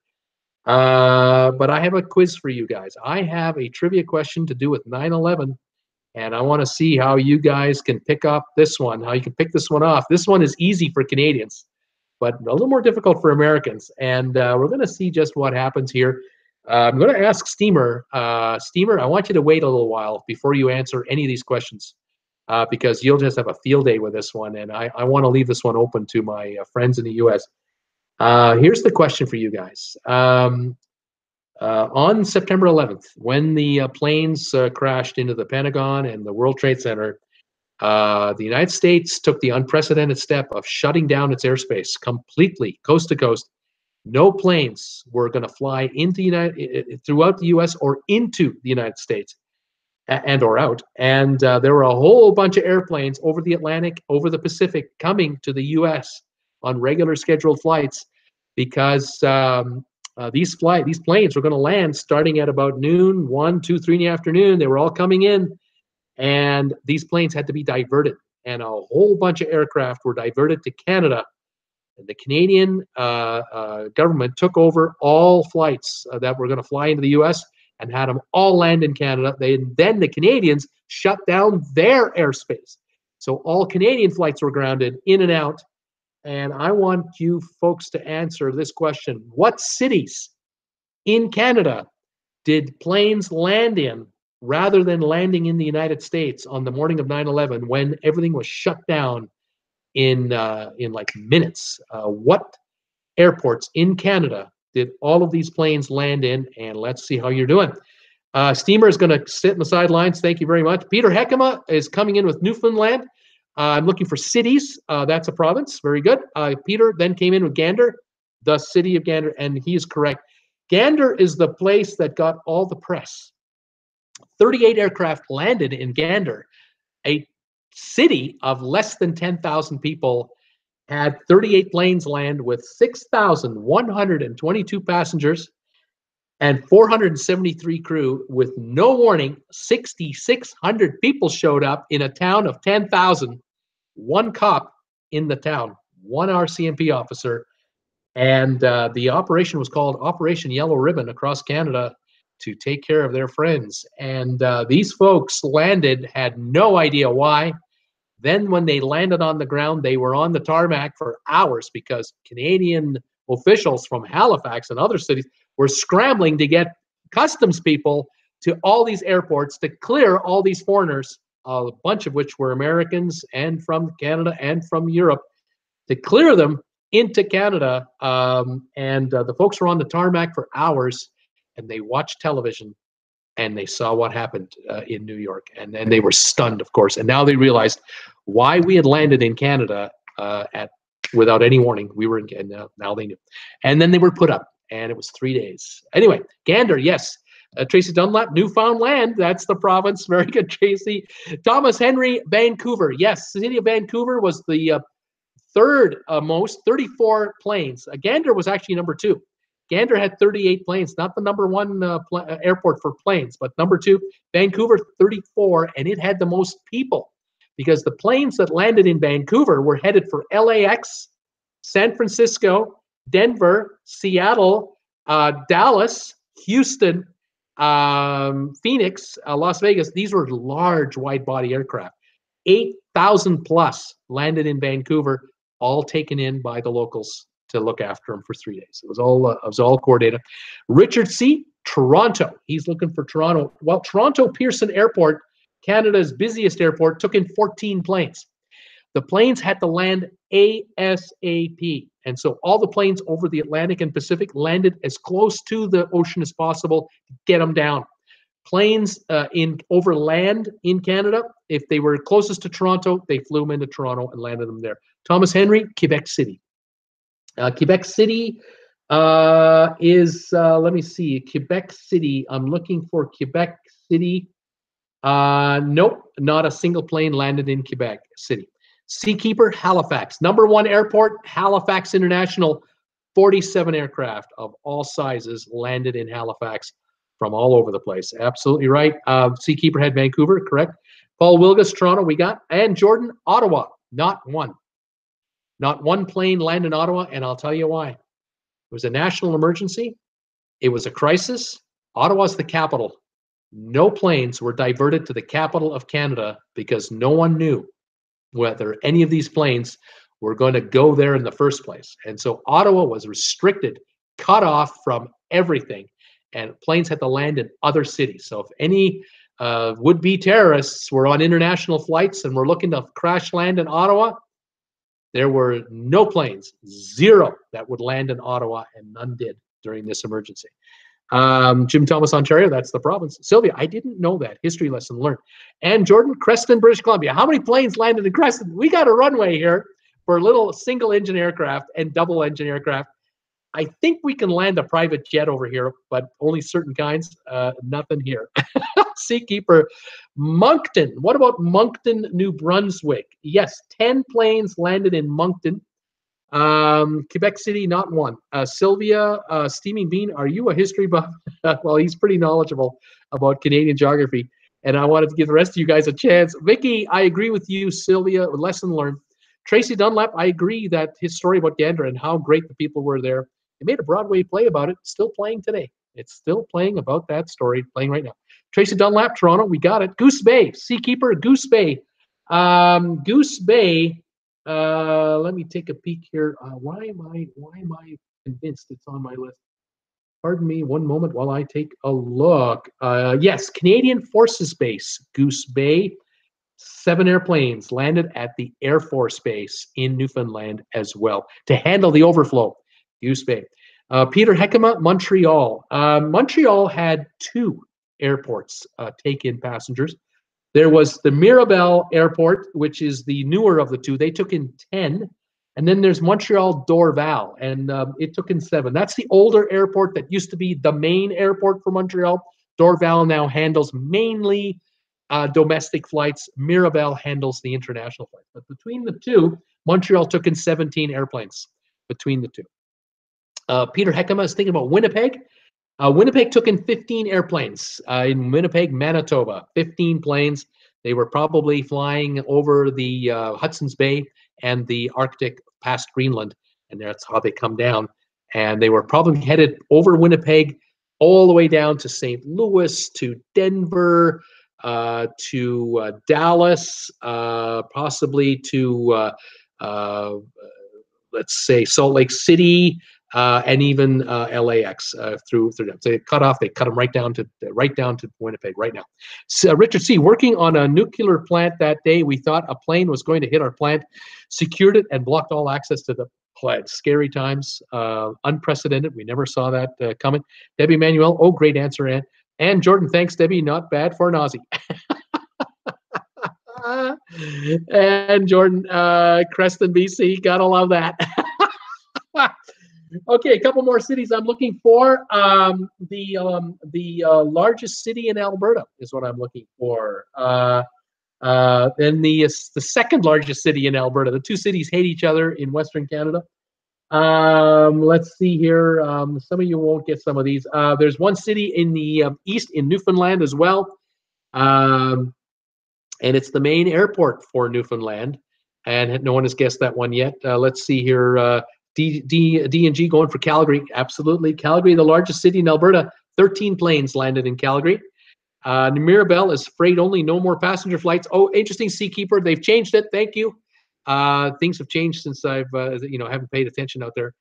But I have a quiz for you guys. I have a trivia question to do with 9/11, and I want to see how you guys can pick up this one, how you can pick this one off. This one is easy for Canadians, but a little more difficult for Americans. And we're going to see just what happens here. I'm going to ask Steamer. Steamer, I want you to wait a little while before you answer any of these questions because you'll just have a field day with this one. And I want to leave this one open to my friends in the U.S. Here's the question for you guys. On September 11th, when the planes crashed into the Pentagon and the World Trade Center, the United States took the unprecedented step of shutting down its airspace completely, coast to coast. No planes were going to fly throughout the U.S. or into the United States and or out. And there were a whole bunch of airplanes over the Atlantic, over the Pacific, coming to the U.S. on regular scheduled flights because these planes were going to land starting at about noon, 1, 2, 3 in the afternoon. They were all coming in, and these planes had to be diverted. And a whole bunch of aircraft were diverted to Canada. And the Canadian government took over all flights that were going to fly into the U.S. and had them all land in Canada. Then the Canadians shut down their airspace. So all Canadian flights were grounded in and out. And I want you folks to answer this question. What cities in Canada did planes land in rather than landing in the United States on the morning of 9/11 when everything was shut down in like minutes? What airports in Canada did all of these planes land in? And let's see how you're doing. Steamer is going to sit in the sidelines. Thank you very much. Peter Heckema is coming in with Newfoundland. I'm looking for cities. That's a province. Very good. Peter then came in with Gander, the city of Gander, and he is correct. Gander is the place that got all the press. 38 aircraft landed in Gander. A city of less than 10,000 people had 38 planes land with 6,122 passengers and 473 crew. With no warning, 6,600 people showed up in a town of 10,000. One cop in the town, one RCMP officer, and the operation was called Operation Yellow Ribbon across Canada to take care of their friends. And these folks landed, had no idea why. Then when they landed on the ground, they were on the tarmac for hours because Canadian officials from Halifax and other cities were scrambling to get customs people to all these airports to clear all these foreigners, a bunch of which were Americans and from Canada and from Europe, to clear them into Canada. The folks were on the tarmac for hours, and they watched television, and they saw what happened in New York. And then they were stunned, of course. And now they realized why we had landed in Canada without any warning. We were in Canada. Now they knew. And then they were put up, and it was 3 days. Anyway, Gander, yes. Tracy Dunlap, Newfoundland. That's the province. Very good, Tracy. Thomas Henry, Vancouver. Yes, the city of Vancouver was the third most, 34 planes. Gander was actually number 2. Gander had 38 planes, not the number 1 airport for planes, but number 2. Vancouver, 34, and it had the most people because the planes that landed in Vancouver were headed for LAX, San Francisco, Denver, Seattle, Dallas, Houston, Phoenix, Las Vegas. These were large wide-body aircraft. 8,000 plus landed in Vancouver, all taken in by the locals to look after them for 3 days. It was all coordinated. Richard C., Toronto. He's looking for Toronto. Well, Toronto Pearson Airport, Canada's busiest airport, took in 14 planes. The planes had to land ASAP. And so all the planes over the Atlantic and Pacific landed as close to the ocean as possible to get them down. Planes in over land in Canada, if they were closest to Toronto, they flew them into Toronto and landed them there. Thomas Henry, Quebec City. Quebec City is, let me see, Quebec City. I'm looking for Quebec City. Nope, not a single plane landed in Quebec City. Seakeeper, Halifax. #1 airport, Halifax International. 47 aircraft of all sizes landed in Halifax from all over the place. Absolutely right. Seakeeper had Vancouver, correct. Paul Wilgus, Toronto, we got. And Jordan, Ottawa, not one. Not one plane landed in Ottawa, and I'll tell you why. It was a national emergency. It was a crisis. Ottawa's the capital. No planes were diverted to the capital of Canada because no one knew whether any of these planes were going to go there in the first place. And so Ottawa was restricted, cut off from everything, and planes had to land in other cities. So if any would-be terrorists were on international flights and were looking to crash land in Ottawa, there were no planes, zero, that would land in Ottawa, and none did during this emergency. Jim Thomas, Ontario, that's the province. Sylvia, I didn't know that. History lesson learned. And Jordan, Creston, British Columbia. How many planes landed in Creston? We got a runway here for little single engine aircraft and double engine aircraft. I think we can land a private jet over here, but only certain kinds. Nothing here. Seakeeper, Moncton. What about Moncton, New Brunswick? Yes, 10 planes landed in Moncton. Quebec City, not one. Sylvia, Steaming Bean, are you a history buff? Well, he's pretty knowledgeable about Canadian geography, and I wanted to give the rest of you guys a chance. Vicky, I agree with you. Sylvia, lesson learned. Tracy Dunlap, I agree that his story about Gander and how great the people were there. They made a Broadway play about it, still playing today. It's still playing about that story, playing right now. Tracy Dunlap, Toronto, we got it. Goose Bay, Seakeeper, Goose Bay. Goose Bay, let me take a peek here. Why am I convinced it's on my list? Pardon me one moment while I take a look. Yes, Canadian Forces Base, Goose Bay. 7 airplanes landed at the Air Force Base in Newfoundland as well to handle the overflow. Goose Bay. Peter Heckema, Montreal. Montreal had 2 airports take in passengers. There was the Mirabel Airport, which is the newer of the 2. They took in 10. And then there's Montreal Dorval, and it took in 7. That's the older airport that used to be the main airport for Montreal. Dorval now handles mainly domestic flights. Mirabel handles the international flights. But between the 2, Montreal took in 17 airplanes between the 2. Peter Heckema is thinking about Winnipeg. Winnipeg took in 15 airplanes in Winnipeg, Manitoba. 15 planes. They were probably flying over the Hudson's Bay and the Arctic past Greenland, and that's how they come down. And they were probably headed over Winnipeg all the way down to St. Louis, to Denver, to Dallas, possibly to, let's say, Salt Lake City, and even LAX through them. So they cut them right down to Winnipeg right now. So, Richard C. Working on a nuclear plant that day, we thought a plane was going to hit our plant, secured it, and blocked all access to the plant. Scary times, unprecedented. We never saw that coming. Debbie Manuel, oh, great answer, Ann. And Jordan, thanks, Debbie. Not bad for an Aussie. And Jordan, Creston, BC, gotta love that. Okay, a couple more cities I'm looking for. The largest city in Alberta is what I'm looking for. Then the second largest city in Alberta. The 2 cities hate each other in Western Canada. Let's see here. Some of you won't get some of these. There's one city in the east in Newfoundland as well. And it's the main airport for Newfoundland. And no one has guessed that one yet. Let's see here. D&G going for Calgary. Absolutely. Calgary, the largest city in Alberta. 13 planes landed in Calgary. Mirabel is freight only, no more passenger flights. Oh, interesting, Seakeeper. They've changed it. Thank you. Things have changed since I've, haven't paid attention out there.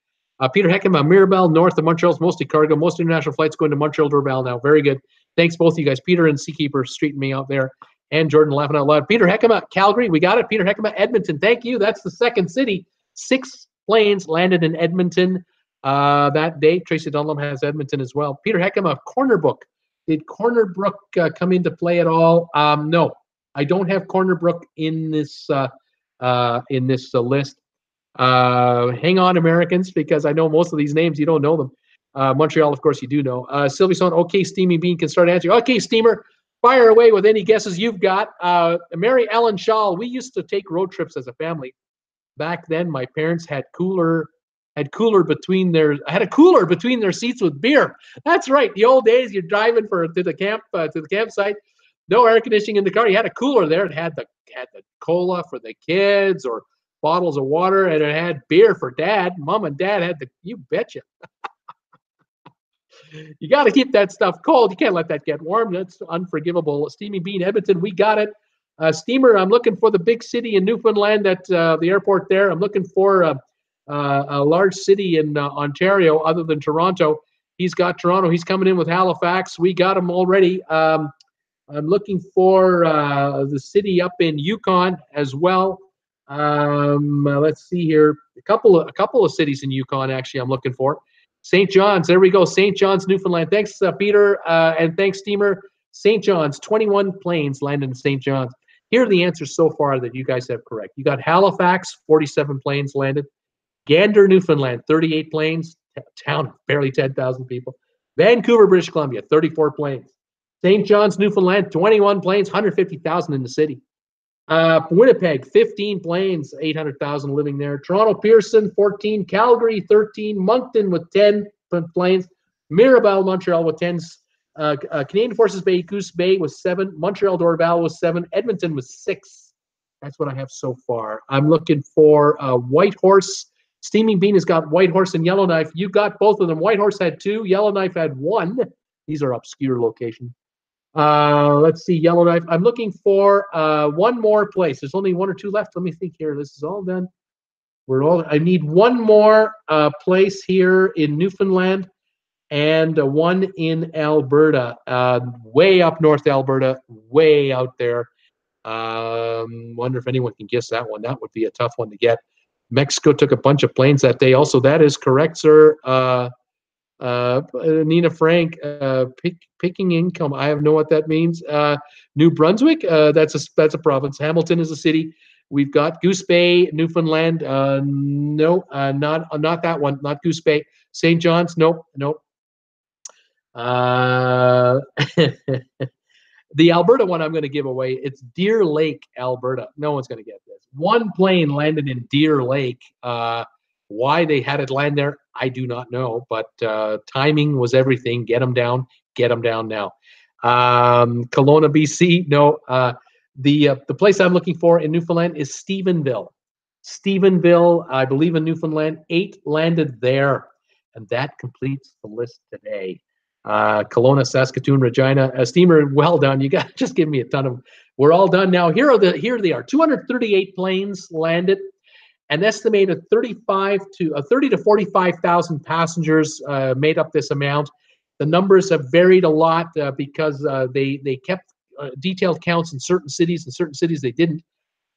Peter Heckema, Mirabel, north of Montreal, is mostly cargo. Most international flights going to Montreal, Dorval now. Very good. Thanks, both of you guys. Peter and Seakeeper straighten me out there. And Jordan laughing out loud. Peter Heckema, Calgary. We got it. Peter Heckema, Edmonton. Thank you. That's the second city. 6 planes landed in Edmonton that day. Tracy Dunlop has Edmonton as well. Peter Heckema, Corner Book. Did Corner Brook come into play at all? No, I don't have Corner Brook in this list. Hang on, Americans, because I know most of these names you don't know them. Montreal, of course, you do know. Sylvie Son, okay, Steamy Bean can start answering. Okay, Steamer, fire away with any guesses you've got. Mary Ellen Shaw, we used to take road trips as a family. Back then, my parents had a cooler between their seats with beer. That's right. The old days, you're driving to the campsite. No air conditioning in the car. You had a cooler there. It had the cola for the kids or bottles of water, and it had beer for dad. Mom and dad had you betcha. You got to keep that stuff cold. You can't let that get warm. That's unforgivable. Steamy Bean, Edmonton, we got it. Steamer, I'm looking for the big city in Newfoundland at the airport there. I'm looking for a large city in Ontario other than Toronto. He's got Toronto. He's coming in with Halifax. We got him already. I'm looking for the city up in Yukon as well. Let's see here. A couple of cities in Yukon, actually, I'm looking for. St. John's, there we go. St. John's, Newfoundland. Thanks, Peter, and thanks, Steamer. St. John's, 21 planes landed in St. John's. Here are the answers so far that you guys have correct. You got Halifax, 47 planes landed. Gander, Newfoundland, 38 planes. Town of barely 10,000 people. Vancouver, British Columbia, 34 planes. St. John's, Newfoundland, 21 planes, 150,000 in the city. Winnipeg, 15 planes, 800,000 living there. Toronto Pearson, 14. Calgary, 13. Moncton with 10 planes. Mirabel, Montreal with 10. Canadian Forces Bay, Goose Bay with 7. Montreal Dorval with 7. Edmonton with 6. That's what I have so far. I'm looking for Whitehorse. Steaming Bean has got Whitehorse and Yellowknife. You got both of them. Whitehorse had 2. Yellowknife had 1. These are obscure locations. Let's see, Yellowknife. I'm looking for one more place. There's only 1 or 2 left. Let me think here. This is all done. I need one more place here in Newfoundland and one in Alberta, way up north Alberta, way out there. Wonder if anyone can guess that one. That would be a tough one to get. Mexico took a bunch of planes that day. Also, that is correct, sir. Nina Frank, picking income. I have no what that means. New Brunswick, that's a province. Hamilton is a city. We've got Goose Bay, Newfoundland. No, not that one. Not Goose Bay. St. John's. Nope. The Alberta one I'm going to give away. It's Deer Lake, Alberta. No one's going to get this. One plane landed in Deer Lake. Why they had it land there, I do not know, but timing was everything. Get them down now. Kelowna, BC, no. The place I'm looking for in Newfoundland is Stephenville. Stephenville, I believe in Newfoundland, 8 landed there, and that completes the list today. Kelowna, Saskatoon, Regina, Steamer, well done. You got just give me a ton of. We're all done now. Here they are. 238 planes landed. An estimated 30 to 45,000 passengers made up this amount. The numbers have varied a lot because they kept detailed counts in certain cities. In certain cities, they didn't.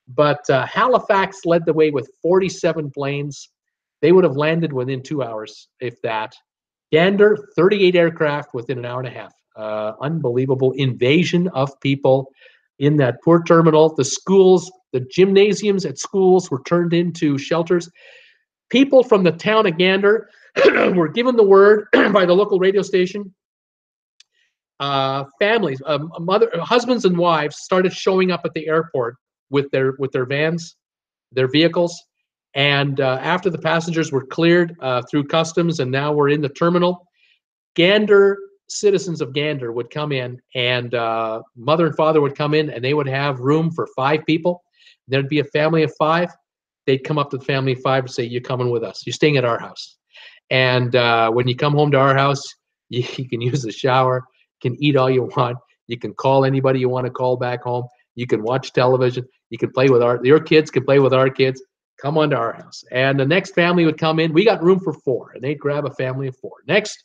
But Halifax led the way with 47 planes. They would have landed within 2 hours, if that. Gander, 38 aircraft within an hour and a half. Unbelievable invasion of people in that poor terminal. The schools, the gymnasiums at schools were turned into shelters. People from the town of Gander were given the word by the local radio station. Families, husbands and wives started showing up at the airport with their vans, their vehicles. And after the passengers were cleared through customs and now we're in the terminal, citizens of Gander would come in, and mother and father would come in, and they would have room for 5 people. There'd be a family of 5. They'd come up to the family of 5 and say, "You're coming with us. You're staying at our house. And when you come home to our house, you can use the shower, you can eat all you want, you can call anybody you want to call back home, you can watch television, you can play with your kids can play with our kids. Come on to our house." And the next family would come in. We got room for 4, and they'd grab a family of 4. Next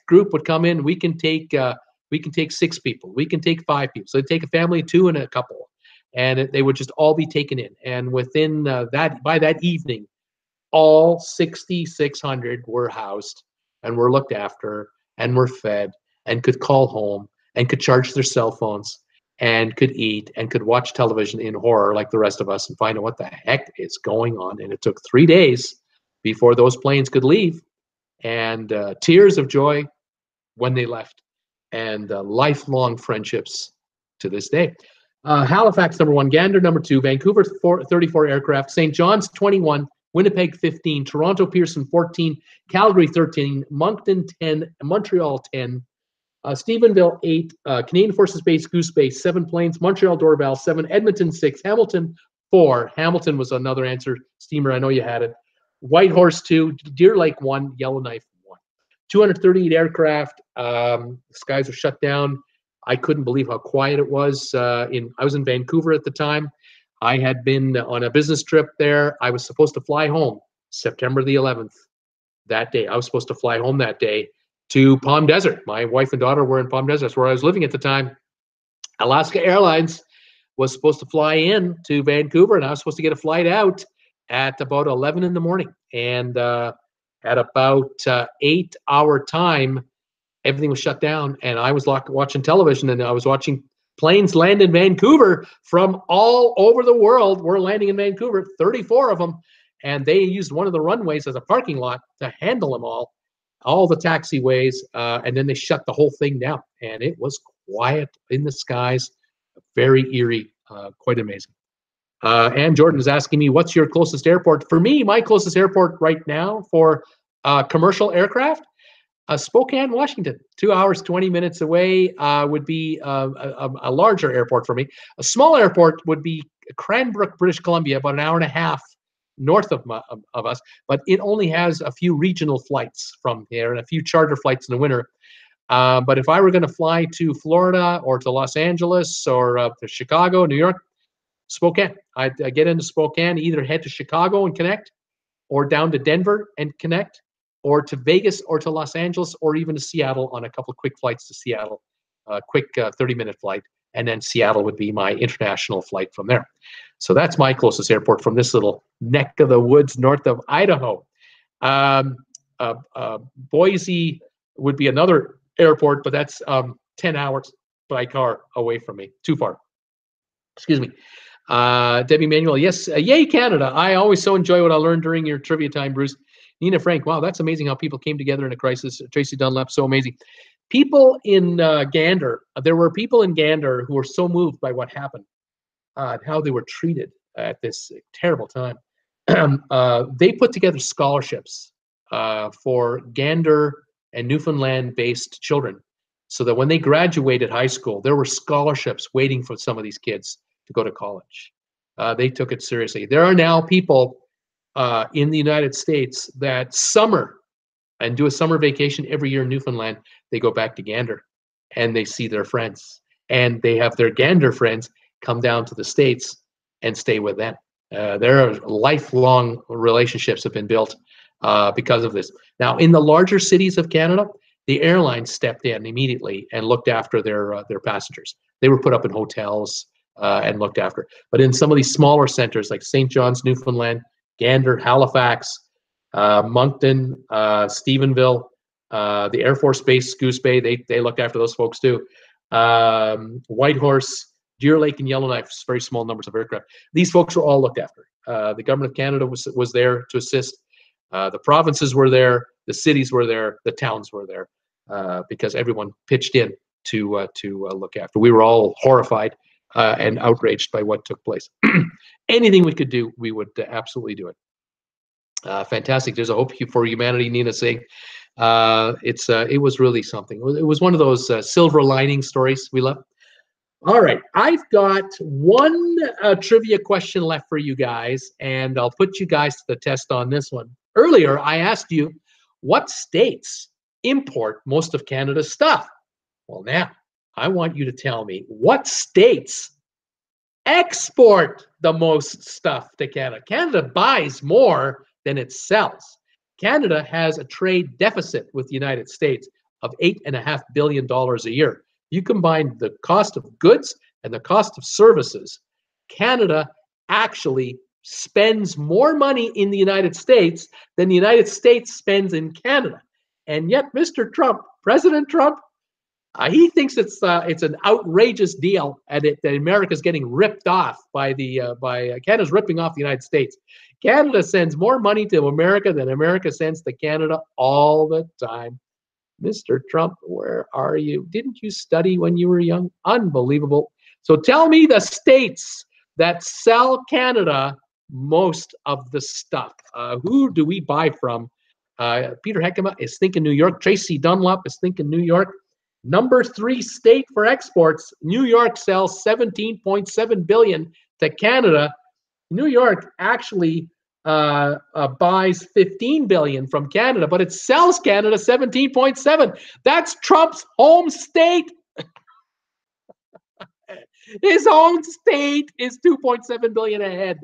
group would come in. We can take 6 people. We can take 5 people. So they'd take a family of 2 and a couple, and they would just all be taken in. And within by that evening, all 6,600 were housed and were looked after and were fed and could call home and could charge their cell phones and could eat and could watch television in horror like the rest of us and find out what the heck is going on. And it took 3 days before those planes could leave, and tears of joy when they left, and lifelong friendships to this day. Halifax, number 1. Gander, number 2. Vancouver, 34 aircraft. St. John's, 21. Winnipeg, 15. Toronto Pearson, 14. Calgary, 13. Moncton, 10. Montreal, 10. Stephenville, 8. Canadian Forces Base, Goose Bay, 7 planes. Montreal, Dorval, 7. Edmonton, 6. Hamilton, 4. Hamilton was another answer. Steamer, I know you had it. Whitehorse, 2. Deer Lake, 1. Yellowknife, 1. 238 aircraft. The skies were shut down. I couldn't believe how quiet it was. I was in Vancouver at the time. I had been on a business trip there. I was supposed to fly home September the 11th that day. I was supposed to fly home that day to Palm Desert. My wife and daughter were in Palm Desert. That's where I was living at the time. Alaska Airlines was supposed to fly in to Vancouver, and I was supposed to get a flight out at about 11 in the morning. And at about 8-hour time, everything was shut down, and I was watching television, and I was watching planes land in Vancouver from all over the world. Were landing in Vancouver, 34 of them, and they used one of the runways as a parking lot to handle them all the taxiways, and then they shut the whole thing down, and it was quiet in the skies, very eerie, quite amazing. Ann Jordan is asking me, what's your closest airport? For me, my closest airport right now for commercial aircraft, Spokane, Washington, 2 hours, 20 minutes away, would be a larger airport for me. A small airport would be Cranbrook, British Columbia, about an hour and a half north of us, but it only has a few regional flights from here and a few charter flights in the winter. But if I were going to fly to Florida or to Los Angeles or to Chicago, New York, Spokane. I'd get into Spokane, either head to Chicago and connect, or down to Denver and connect, or to Vegas or to Los Angeles, or even to Seattle on a couple of quick flights to Seattle, a quick 30-minute flight, and then Seattle would be my international flight from there. So that's my closest airport from this little neck of the woods north of Idaho. Boise would be another airport, but that's 10 hours by car away from me, too far. Excuse me. Debbie Manuel, yes, yay Canada. I always so enjoy what I learned during your trivia time, Bruce. Nina Frank, wow, that's amazing how people came together in a crisis. Tracy Dunlap, so amazing. People in Gander, there were people in Gander who were so moved by what happened, how they were treated at this terrible time. They put together scholarships for Gander and Newfoundland-based children, so that when they graduated high school, there were scholarships waiting for some of these kids to go to college. They took it seriously. There are now people in the United States that summer and do a summer vacation every year in Newfoundland. They go back to Gander and they see their friends, and they have their Gander friends come down to the States and stay with them. There are lifelong relationships have been built because of this. Now, in the larger cities of Canada, the airlines stepped in immediately and looked after their passengers. They were put up in hotels and looked after. But in some of these smaller centers like St. John's, Newfoundland, Gander, Halifax, Moncton, Stephenville, the Air Force Base, Goose Bay, they looked after those folks too. Whitehorse, Deer Lake, and Yellowknife, very small numbers of aircraft. These folks were all looked after. The government of Canada was there to assist. The provinces were there, the cities were there, the towns were there, because everyone pitched in to look after. We were all horrified and outraged by what took place. Anything we could do, we would absolutely do it. Fantastic. There's a hope for humanity, Nina saying. It was really something. It was one of those silver lining stories we love. All right, I've got one trivia question left for you guys, and I'll put you guys to the test on this one. Earlier, I asked you, what states import most of Canada's stuff? Well, now, I want you to tell me what states export the most stuff to Canada. Canada buys more than it sells. Canada has a trade deficit with the United States of $8.5 billion a year. You combine the cost of goods and the cost of services, Canada actually spends more money in the United States than the United States spends in Canada. And yet, Mr. Trump, President Trump, He thinks it's an outrageous deal, and that America's getting ripped off by Canada's ripping off the United States. Canada sends more money to America than America sends to Canada all the time. Mr. Trump, where are you? Didn't you study when you were young? Unbelievable. So tell me the states that sell Canada most of the stuff. Who do we buy from? Peter Heckema is thinking New York. Tracy Dunlop is thinking New York. Number 3 state for exports. New York sells 17.7 billion to Canada. New York actually buys 15 billion from Canada, but it sells Canada 17.7. That's Trump's home state. His own state is 2.7 billion ahead.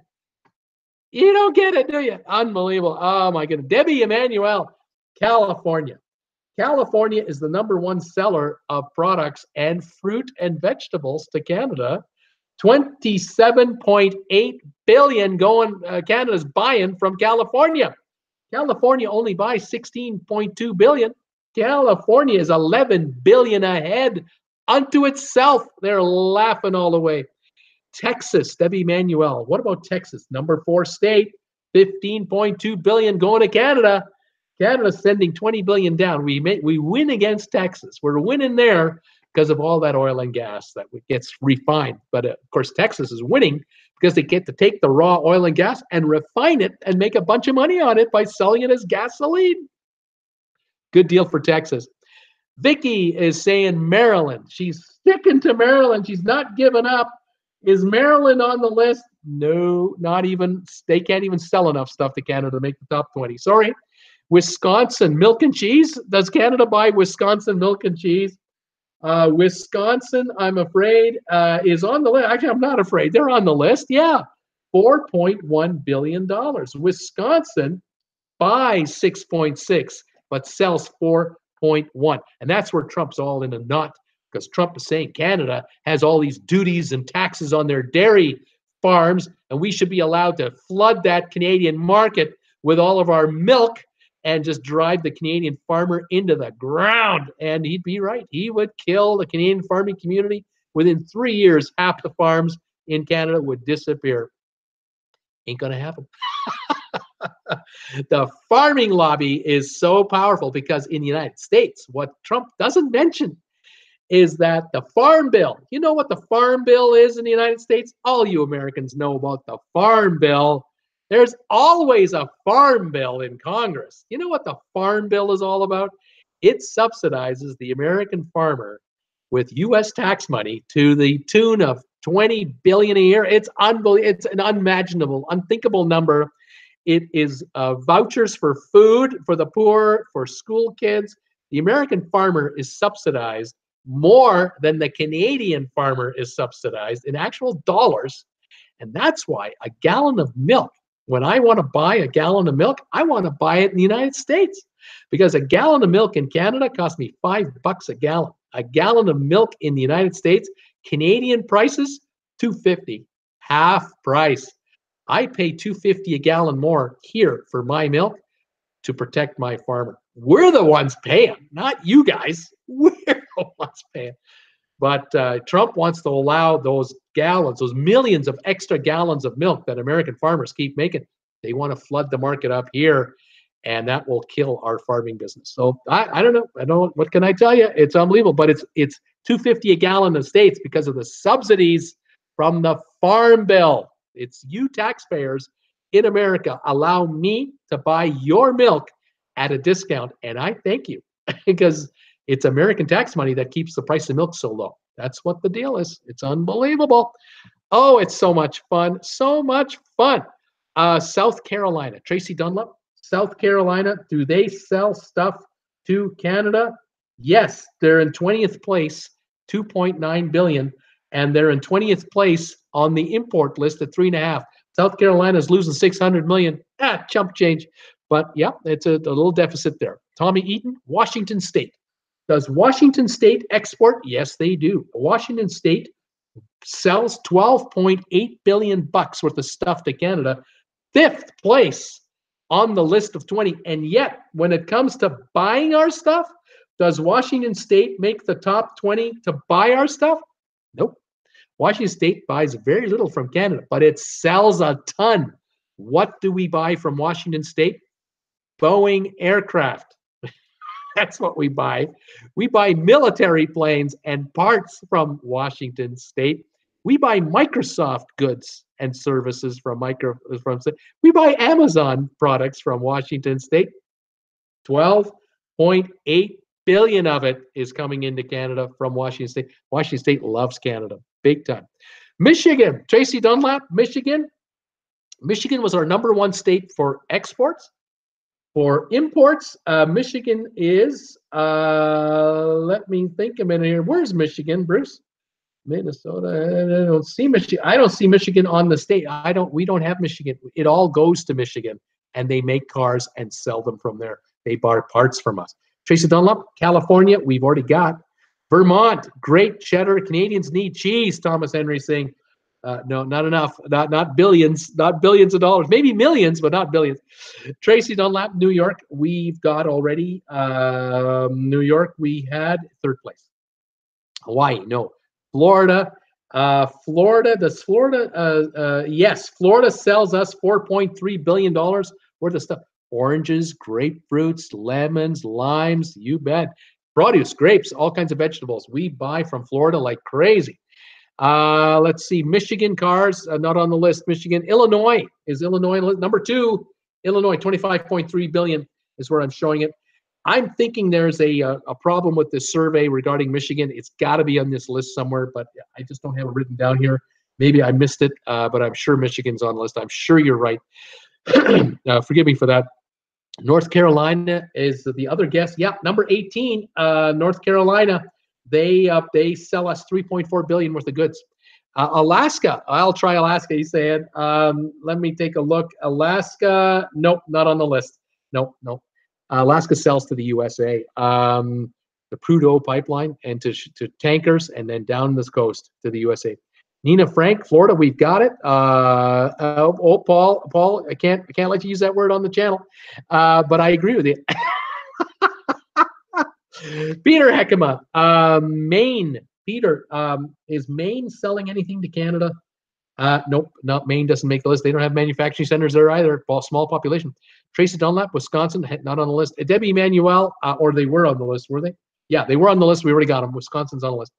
You don't get it, do you? Unbelievable. Oh my goodness. Debbie Emanuel, California. California is the #1 seller of products and fruit and vegetables to Canada. 27.8 billion going Canada's buying from California. California only buys 16.2 billion. California is 11 billion ahead unto itself. They're laughing all the way. Texas, Debbie Manuel. What about Texas? #4 state, 15.2 billion going to Canada. Canada's sending 20 billion down. We win against Texas. We're winning there because of all that oil and gas that gets refined. But of course, Texas is winning because they get to take the raw oil and gas and refine it and make a bunch of money on it by selling it as gasoline. Good deal for Texas. Vicky is saying Maryland. She's sticking to Maryland. She's not giving up. Is Maryland on the list? No, not even. They can't even sell enough stuff to Canada to make the top 20. Sorry. Wisconsin, milk and cheese. Does Canada buy Wisconsin milk and cheese? Wisconsin, I'm afraid, is on the list. Actually, I'm not afraid. They're on the list. Yeah. $4.1 billion. Wisconsin buys 6.6, but sells 4.1. And that's where Trump's all in a knot, because Trump is saying Canada has all these duties and taxes on their dairy farms, and we should be allowed to flood that Canadian market with all of our milk and just drive the Canadian farmer into the ground. And he'd be right. He would kill the Canadian farming community. Within 3 years, half the farms in Canada would disappear. Ain't going to happen. The farming lobby is so powerful because in the United States, what Trump doesn't mention is that the Farm Bill, you know what the Farm Bill is in the United States? All you Americans know about the Farm Bill. There's always a Farm Bill in Congress. You know what the Farm Bill is all about? It subsidizes the American farmer with U.S. tax money to the tune of $20 billion a year. It's unbelievable. It's an unimaginable, unthinkable number. It is vouchers for food for the poor, for school kids. The American farmer is subsidized more than the Canadian farmer is subsidized in actual dollars. And that's why a gallon of milk, when I want to buy a gallon of milk, I want to buy it in the United States, because a gallon of milk in Canada costs me $5 a gallon. A gallon of milk in the United States, Canadian prices, $2.50, half price. I pay $2.50 a gallon more here for my milk to protect my farmer. We're the ones paying, not you guys. We're the ones paying. But Trump wants to allow those gallons, those millions of extra gallons of milk that American farmers keep making. They want to flood the market up here, and that will kill our farming business. So I don't know. I don't. What can I tell you? It's unbelievable. But it's $2.50 a gallon in the States because of the subsidies from the Farm Bill. It's you taxpayers in America allow me to buy your milk at a discount, and I thank you because it's American tax money that keeps the price of milk so low. That's what the deal is. It's unbelievable. Oh, it's so much fun. So much fun. South Carolina. Tracy Dunlop. South Carolina. Do they sell stuff to Canada? Yes. They're in 20th place, 2.9 billion. And they're in 20th place on the import list at 3.5. South Carolina is losing 600 million. Chump change. But yeah, it's a little deficit there. Tommy Eaton, Washington State. Does Washington State export? Yes, they do. Washington State sells $12.8 billion worth of stuff to Canada, 5th place on the list of 20. And yet, when it comes to buying our stuff, Does Washington State make the top 20 to buy our stuff? Nope. Washington State buys very little from Canada, but it sells a ton. What do we buy from Washington State? Boeing aircraft. That's what we buy. We buy military planes and parts from Washington State. We buy Microsoft goods and services we buy Amazon products from Washington State. 12.8 billion of it is coming into Canada from Washington State. Washington State loves Canada big time. Michigan, Tracy Dunlap, Michigan. Michigan was our number one state for exports. For imports, Michigan is, let me think a minute here. Where's Michigan, Bruce? Minnesota. I don't see Michigan. I don't see Michigan on the state. We don't have Michigan. It all goes to Michigan, and they make cars and sell them from there. They buy parts from us. Tracy Dunlop, California, we've already got. Vermont, great cheddar. Canadians need cheese, Thomas Henry saying. No, not enough. Not billions of dollars. Maybe millions, but not billions. Tracy Dunlap, New York, we've got already. New York, we had third place. Hawaii, no. Florida, does Florida, yes, Florida sells us $4.3 billion worth of stuff. Oranges, grapefruits, lemons, limes, you bet. Produce, grapes, all kinds of vegetables. We buy from Florida like crazy. Let's see, Michigan cars, not on the list. Michigan, Illinois, is Illinois number 2? Illinois, 25.3 billion is where I'm showing it. I'm thinking there's a problem with this survey regarding Michigan. It's got to be on this list somewhere, but I just don't have it written down here. Maybe I missed it, but I'm sure Michigan's on the list. I'm sure you're right. Forgive me for that. North Carolina is the other guess. Yeah, number 18, North Carolina. They sell us 3.4 billion worth of goods. Alaska, I'll try Alaska. He's saying, let me take a look. Alaska, nope, not on the list. Nope. Alaska sells to the USA, the Prudhoe pipeline, and to tankers, and then down this coast to the USA. Nina Frank, Florida, we've got it. Paul, I can't let you use that word on the channel, but I agree with you. Peter Heckema, Maine. Peter, is Maine selling anything to Canada? Nope, not Maine doesn't make the list. They don't have manufacturing centers there either. Small population. Tracy Dunlap, Wisconsin, not on the list. Debbie Emanuel, or they were on the list, were they? Yeah, they were on the list. We already got them. Wisconsin's on the list.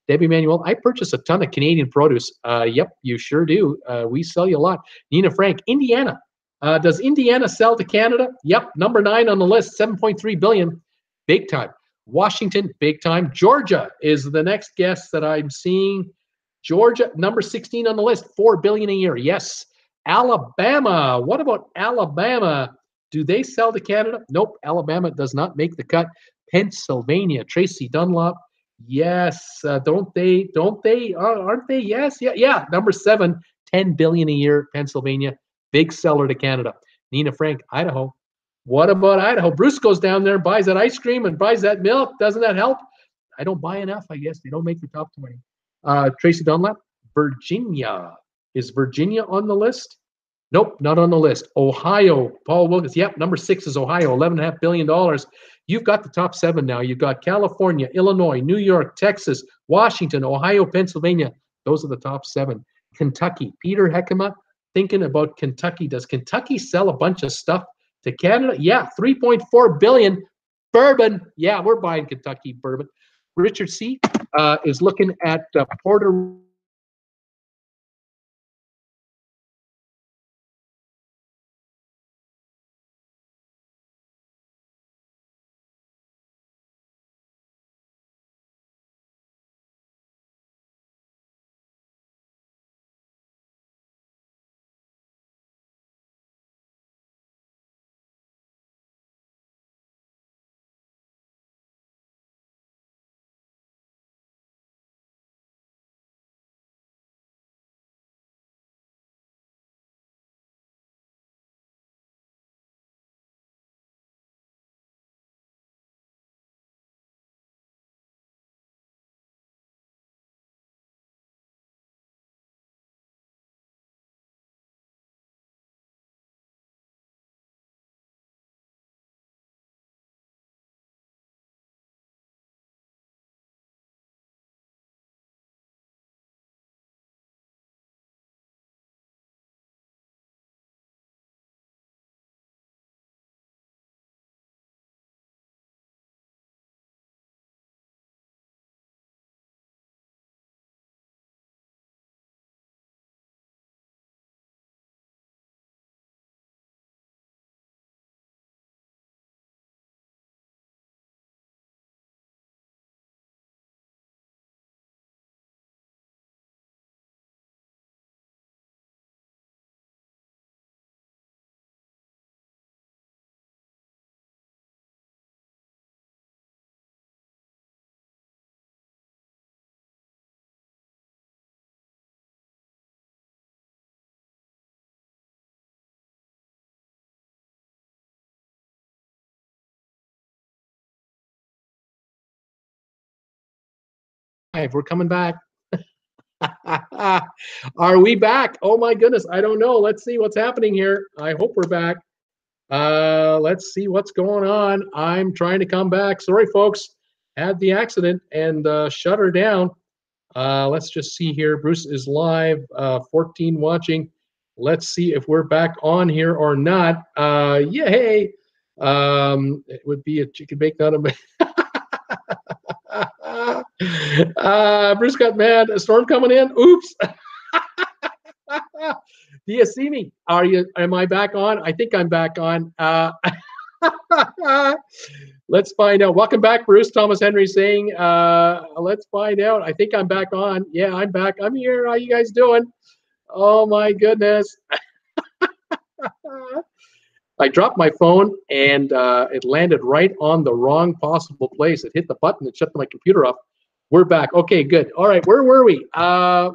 Debbie Emanuel, I purchase a ton of Canadian produce. Yep, you sure do. We sell you a lot. Nina Frank, Indiana. Does Indiana sell to Canada? Yep, number 9 on the list, 7.3 billion. Big time. Washington, big time. Georgia is the next guest that I'm seeing. Georgia, number 16 on the list, $4 billion a year. Yes. Alabama. What about Alabama? Do they sell to Canada? Nope. Alabama does not make the cut. Pennsylvania. Tracy Dunlop. Yes. Don't they? Aren't they? Yes. Yeah. Number 7, $10 billion a year. Pennsylvania. Big seller to Canada. Nina Frank, Idaho. What about Idaho? Bruce goes down there, buys that ice cream and buys that milk. Doesn't that help? I don't buy enough, I guess. They don't make the top 20. Tracy Dunlap, Virginia. Is Virginia on the list? Nope, not on the list. Ohio, Paul Wilkins. Yep, number 6 is Ohio, $11.5 billion. You've got the top 7 now. You've got California, Illinois, New York, Texas, Washington, Ohio, Pennsylvania. Those are the top 7. Kentucky, Peter Heckema, thinking about Kentucky. Does Kentucky sell a bunch of stuff to Canada? Yeah, 3.4 billion. Bourbon. Yeah, we're buying Kentucky bourbon. Richard C. Is looking at Puerto We're coming back. Are we back? Oh my goodness, I don't know. Let's see what's happening here. I hope we're back. Let's see what's going on. I'm trying to come back. Sorry, folks. Had the accident and shut her down. Let's just see here. Bruce is live. 14 watching. Let's see if we're back on here or not. Yay! It would be a chicken bake, not a. Bruce got mad. A storm coming in. Oops. Do you see me? Am I back on? I think I'm back on. Let's find out. Welcome back, Bruce. Thomas Henry saying, let's find out. I think I'm back on. Yeah, I'm back. I'm here. How you guys doing? Oh my goodness. I dropped my phone and it landed right on the wrong possible place. It hit the button. It shut my computer off. We're back. Okay, good. All right, where were we? Oh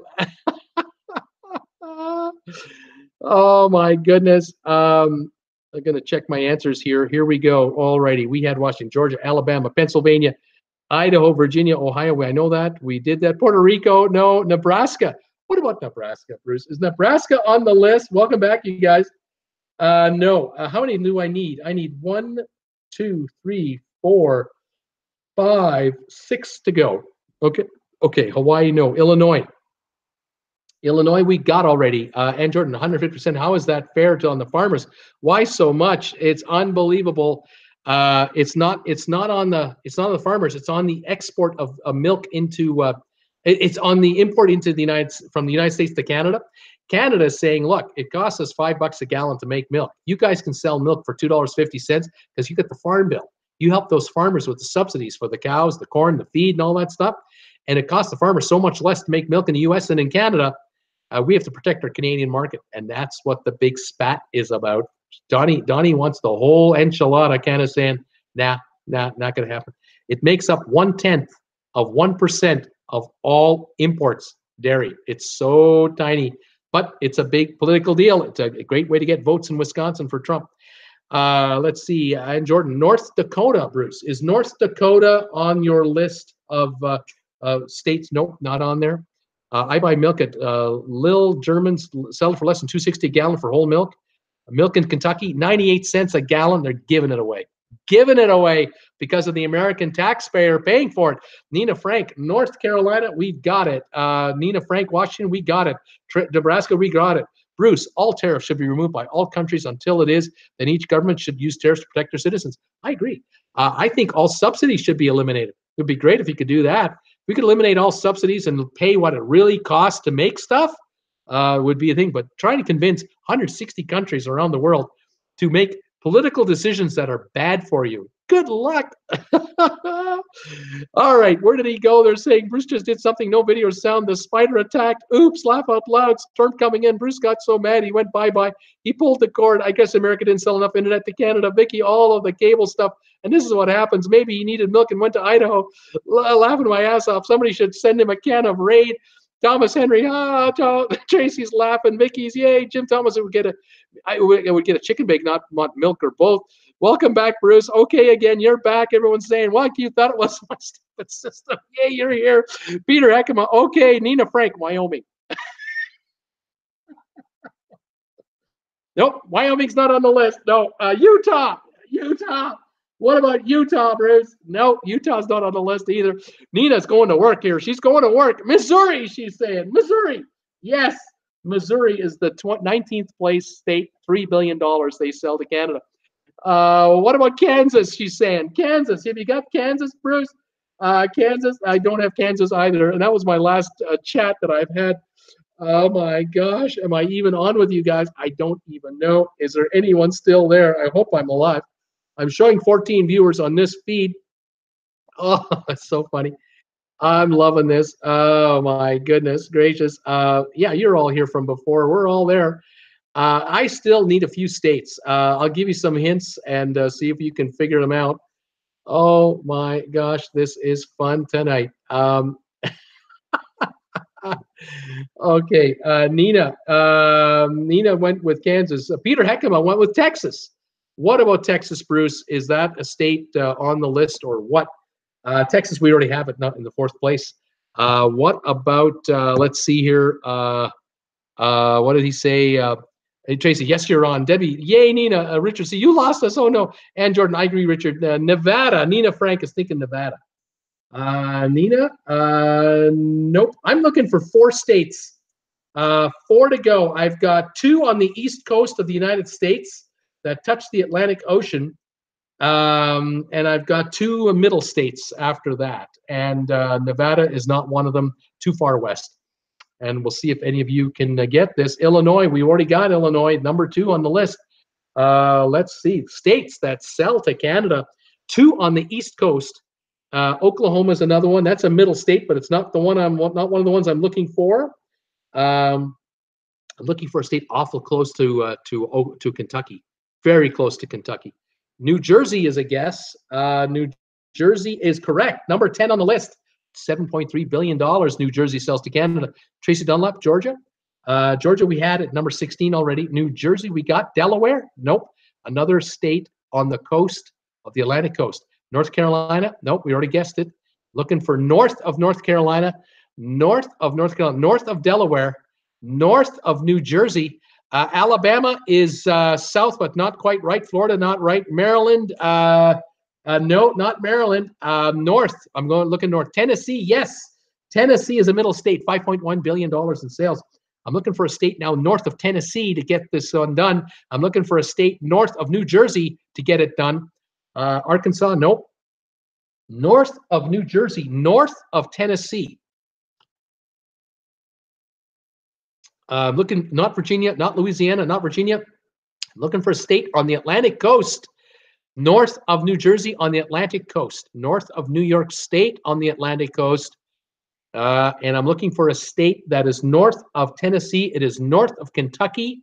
my goodness. I'm going to check my answers here. Here we go. Alrighty. We had Washington, Georgia, Alabama, Pennsylvania, Idaho, Virginia, Ohio. I know that. We did that. Puerto Rico. No. Nebraska. What about Nebraska, Bruce? Is Nebraska on the list? Welcome back, you guys. No. How many do I need? I need 1, 2, 3, 4, 5, 6 to go. Okay. Hawaii, no. Illinois, we got already. And Jordan, 150%. How is that fair on the farmers? Why so much? It's unbelievable. It's not on the farmers. It's on the export of milk into. It's on the import into from the United States to Canada. Canada is saying, look, it costs us $5 a gallon to make milk. You guys can sell milk for $2.50 because you get the farm bill. You help those farmers with the subsidies for the cows, the corn, the feed, and all that stuff. And it costs the farmer so much less to make milk in the U.S. than in Canada. We have to protect our Canadian market, and that's what the big spat is about. Donnie wants the whole enchilada. Canada saying, nah, not going to happen. It makes up 1/10 of 1% of all imports dairy. It's so tiny, but it's a big political deal. It's a great way to get votes in Wisconsin for Trump. Let's see. And Jordan, North Dakota, Bruce. Is North Dakota on your list of states? Nope, not on there. I buy milk at Lil Germans, sell it for less than $2.60 a gallon for whole milk. Milk in Kentucky, 98 cents a gallon. They're giving it away. Giving it away because of the American taxpayer paying for it. Nina Frank, North Carolina, we got it. Nina Frank, Washington, we got it. Nebraska, we got it. Bruce, all tariffs should be removed by all countries until it is. Then each government should use tariffs to protect their citizens. I agree. I think all subsidies should be eliminated. It would be great if you could do that. We could eliminate all subsidies and pay what it really costs to make stuff would be a thing. But trying to convince 160 countries around the world to make political decisions that are bad for you. Good luck. All right, where did he go? They're saying Bruce just did something. No video or sound. The spider attacked. Oops, laugh out loud. Storm coming in. Bruce got so mad he went bye-bye. He pulled the cord. I guess America didn't sell enough internet to Canada. Vicky, all of the cable stuff. And this is what happens. Maybe he needed milk and went to Idaho. Laughing my ass off. Somebody should send him a can of Raid. Thomas Henry, Tracy's laughing. Vicky's, yay. Jim Thomas would get a chicken bake, not milk or both. Welcome back, Bruce. Okay, again, you're back. Everyone's saying, what? You thought it was my stupid system. Yay, you're here. Peter Heckema. Okay, Nina Frank, Wyoming. Nope, Wyoming's not on the list. No, Utah. What about Utah, Bruce? No, Utah's not on the list either. Nina's going to work here. She's going to work. Missouri, she's saying. Missouri. Yes, Missouri is the 19th place state. $3 billion they sell to Canada. What about Kansas, she's saying. Kansas. Have you got Kansas, Bruce? Kansas. I don't have Kansas either. And that was my last chat that I've had. Oh, my gosh. Am I even on with you guys? I don't even know. Is there anyone still there? I hope I'm alive. I'm showing 14 viewers on this feed. Oh, it's so funny. I'm loving this. Oh, my goodness gracious. Yeah, you're all here from before. We're all there. I still need a few states. I'll give you some hints and see if you can figure them out. Oh, my gosh. This is fun tonight. Okay, Nina went with Kansas. Peter Heckema went with Texas. What about Texas, Bruce? Is that a state on the list or what? Texas, we already have it, not in the fourth place. What about, let's see here. What did he say? Hey, Tracy, yes, you're on. Debbie, yay, Nina. Richard, see, you lost us. Oh, no. And Jordan, I agree, Richard. Nevada. Nina Frank is thinking Nevada. Nina, nope. I'm looking for 4 states. 4 to go. I've got 2 on the east coast of the United States that touch the Atlantic Ocean. And I've got 2 middle states after that. And Nevada is not one of them, too far west. And we'll see if any of you can get this. Illinois, we already got Illinois, number 2 on the list. Let's see. States that sell to Canada, 2 on the east coast. Oklahoma is another one. That's a middle state, but it's not the one not one of the ones I'm looking for. I'm looking for a state awful close to Kentucky, very close to Kentucky. New Jersey is a guess. New Jersey is correct. Number 10 on the list. $7.3 billion New Jersey sells to Canada. Tracy Dunlop, Georgia. Georgia we had at number 16 already. New Jersey we got. Delaware? Nope. Another state on the coast of the Atlantic coast. North Carolina? Nope, we already guessed it. Looking for north of North Carolina, north of North Carolina, north of Delaware, north of New Jersey. Alabama is south, but not quite right. Florida, not right. Maryland, no, not Maryland. North, I'm looking north. Tennessee, yes. Tennessee is a middle state, $5.1 billion in sales. I'm looking for a state now north of Tennessee to get this one done. I'm looking for a state north of New Jersey to get it done. Arkansas, nope. North of New Jersey, north of Tennessee. Looking, not Virginia, not Louisiana, not Virginia. Looking for a state on the Atlantic coast, north of New Jersey on the Atlantic coast, north of New York State on the Atlantic coast. And I'm looking for a state that is north of Tennessee. It is north of Kentucky.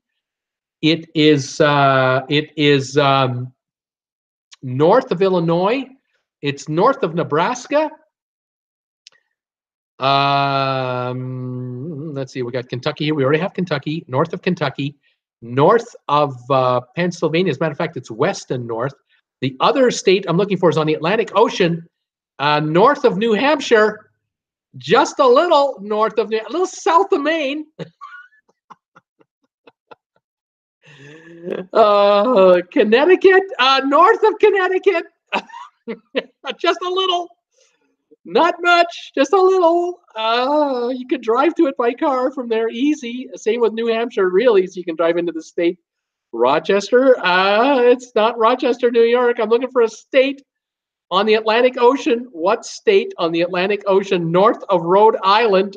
It is north of Illinois. It's north of Nebraska. Let's see. We got Kentucky here. We already have Kentucky. North of Kentucky. North of Pennsylvania. As a matter of fact, it's west and north. The other state I'm looking for is on the Atlantic Ocean. North of New Hampshire. Just a little north of, a little south of Maine. Connecticut, north of Connecticut. Just a little. Not much, just a little. You could drive to it by car from there, easy. Same with New Hampshire, really, so you can drive into the state. Rochester, it's not Rochester, New York. I'm looking for a state on the Atlantic Ocean. What state on the Atlantic Ocean north of Rhode Island?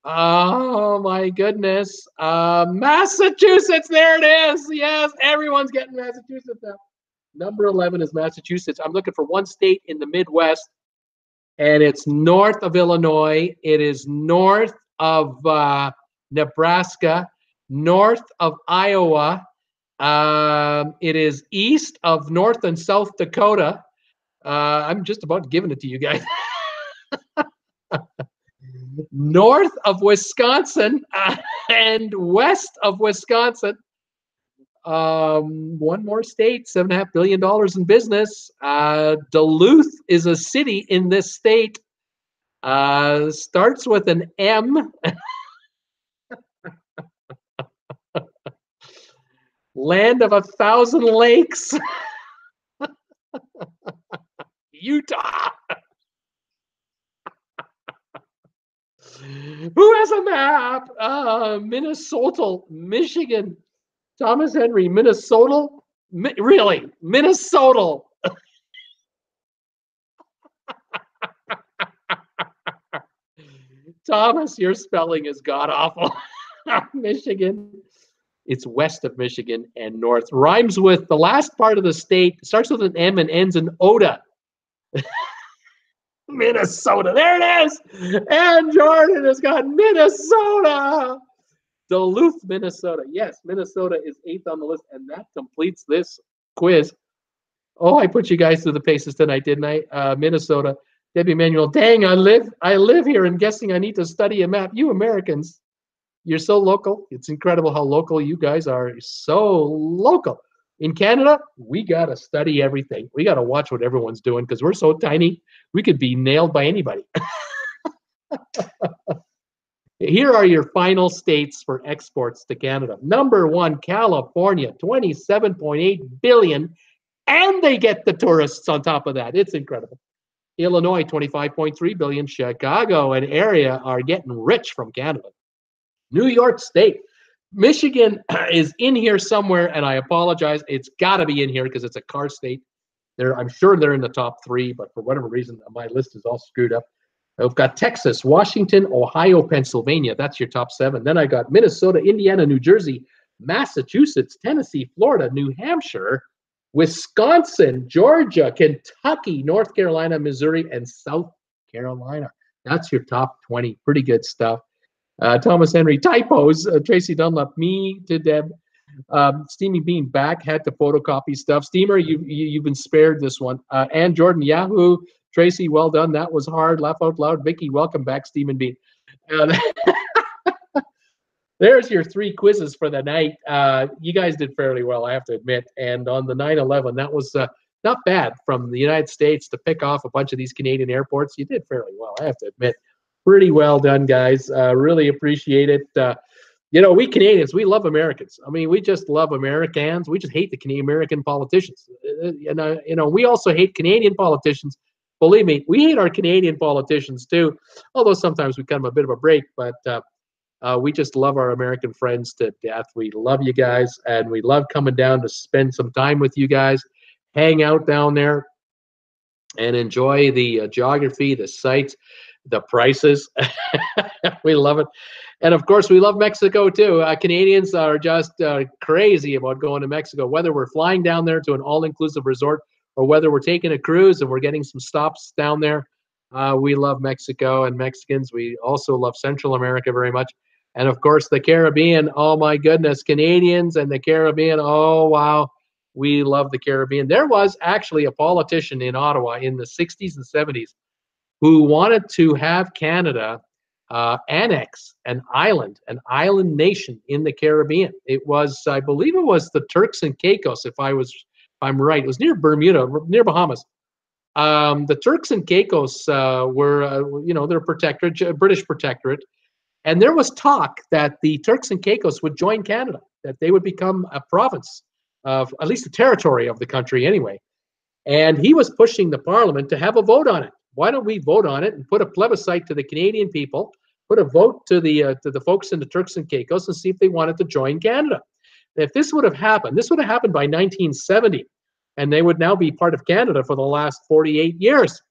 Oh my goodness. Massachusetts, there it is. Yes, everyone's getting Massachusetts now. Number 11 is Massachusetts. I'm looking for one state in the Midwest, and it's north of Illinois. It is north of Nebraska, north of Iowa. It is east of North and South Dakota. I'm just about giving it to you guys. North of Wisconsin and west of Wisconsin. One more state, $7.5 billion in business. Duluth is a city in this state. Starts with an M. Land of 1,000 lakes. Utah. Who has a map? Minnesota, Michigan. Thomas Henry, Minnesota? Really? Minnesota. Thomas, your spelling is god-awful. Michigan. It's west of Michigan and north. Rhymes with the last part of the state. Starts with an M and ends in Oda. Minnesota. There it is. And Jordan has got Minnesota. Duluth, Minnesota. Yes, Minnesota is 8th on the list, and that completes this quiz. Oh, I put you guys through the paces tonight, didn't I? Minnesota. Debbie Manuel. Dang, I live here, and guessing I need to study a map. You Americans, you're so local. It's incredible how local you guys are. You're so local. In Canada, we got to study everything. We got to watch what everyone's doing because we're so tiny. We could be nailed by anybody. Here are your final states for exports to Canada. Number one, California, 27.8 billion, and they get the tourists on top of that. It's incredible. Illinois, 25.3 billion. Chicago and area are getting rich from Canada. New York State. Michigan is in here somewhere, and I apologize. It's got to be in here because it's a car state. I'm sure they're in the top three, but for whatever reason, my list is all screwed up. I've got Texas, Washington, Ohio, Pennsylvania. That's your top seven. Then I got Minnesota, Indiana, New Jersey, Massachusetts, Tennessee, Florida, New Hampshire, Wisconsin, Georgia, Kentucky, North Carolina, Missouri, and South Carolina. That's your top 20. Pretty good stuff. Thomas Henry, typos. Tracy Dunlap, me to Deb. Steamy Bean back, had to photocopy stuff. Steamer, you've been spared this one. Ann Jordan, Yahoo. Tracy, well done. That was hard. Laugh out loud. Vicky, welcome back, Steam Bean. There's your three quizzes for the night. You guys did fairly well, I have to admit. And on the 9/11, that was not bad from the United States to pick off a bunch of these Canadian airports. You did fairly well, I have to admit. Pretty well done, guys. Really appreciate it. We Canadians, we love Americans. I mean, we just love Americans. We just hate the Canadian American politicians. We also hate Canadian politicians. Believe me, we hate our Canadian politicians too, although sometimes we cut them a bit of a break, but we just love our American friends to death. We love you guys, and we love coming down to spend some time with you guys, hang out down there, and enjoy the geography, the sights, the prices. We love it. And of course, we love Mexico too. Canadians are just crazy about going to Mexico, whether we're flying down there to an all-inclusive resort or whether we're taking a cruise and we're getting some stops down there. We love Mexico and Mexicans. We also love Central America very much. And of course, the Caribbean. Oh my goodness, Canadians and the Caribbean. Oh, wow. We love the Caribbean. There was actually a politician in Ottawa in the 60s and 70s who wanted to have Canada annex an island nation in the Caribbean. It was, I believe it was the Turks and Caicos, if I'm right. It was near Bermuda, near Bahamas. The Turks and Caicos were, they're protectorate, British protectorate. And there was talk that the Turks and Caicos would join Canada, that they would become a province of, at least a territory of the country anyway. And he was pushing the Parliament to have a vote on it. Why don't we vote on it and put a plebiscite to the Canadian people, put a vote to the folks in the Turks and Caicos and see if they wanted to join Canada. If this would have happened by 1970, and they would now be part of Canada for the last 48 years.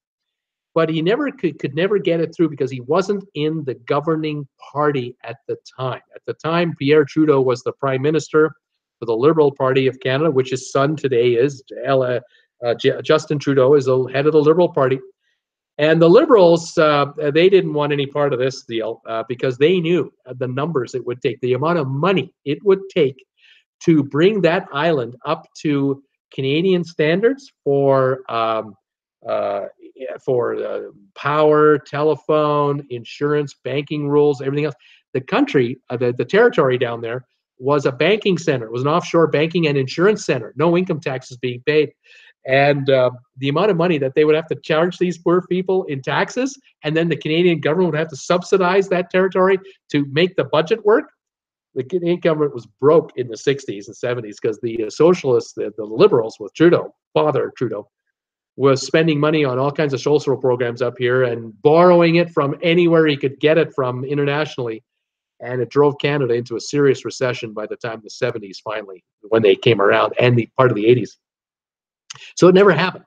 But he never could never get it through because he wasn't in the governing party at the time. At the time, Pierre Trudeau was the prime minister for the Liberal Party of Canada, which his son today is. Justin Trudeau is the head of the Liberal Party. And the Liberals, they didn't want any part of this deal because they knew the numbers it would take, the amount of money it would take to bring that island up to Canadian standards for power, telephone, insurance, banking rules, everything else. The country, the territory down there was a banking center. It was an offshore banking and insurance center. No income taxes being paid. And the amount of money that they would have to charge these poor people in taxes, and then the Canadian government would have to subsidize that territory to make the budget work. The Canadian government was broke in the 60s and 70s because the socialists, the liberals with Trudeau, Father Trudeau, was spending money on all kinds of social programs up here and borrowing it from anywhere he could get it from internationally. And it drove Canada into a serious recession by the time the 70s finally, when they came around, and the part of the 80s. So it never happened.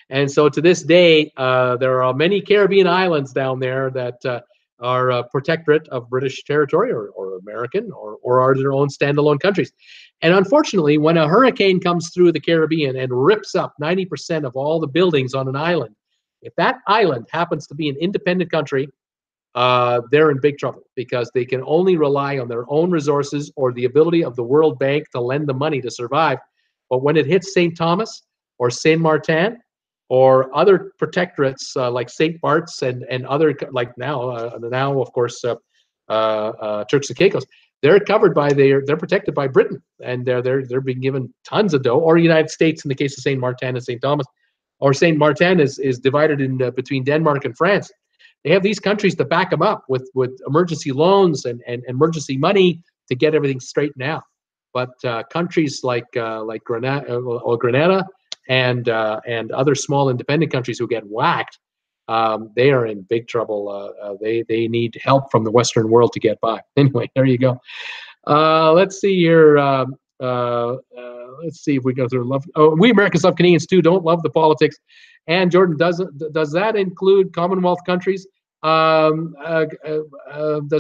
And so to this day, there are many Caribbean islands down there that are a protectorate of British territory or American or are their own standalone countries. And unfortunately, when a hurricane comes through the Caribbean and rips up 90% of all the buildings on an island, if that island happens to be an independent country, they're in big trouble because they can only rely on their own resources or the ability of the World Bank to lend the money to survive. But when it hits St. Thomas or Saint Martin or other protectorates like St. Bart's and other, like now of course, Turks and Caicos, they're covered by they're protected by Britain, and they're being given tons of dough, or United States in the case of Saint Martin and Saint Thomas, or Saint Martin is divided in between Denmark and France. They have these countries to back them up with emergency loans and emergency money to get everything straightened out. But countries like Grenada and other small independent countries who get whacked, they are in big trouble. They need help from the Western world to get by. Anyway, there you go. Let's see here. Let's see if we go through. We Americans love Canadians too. Don't love the politics. And Jordan, does that include Commonwealth countries? Does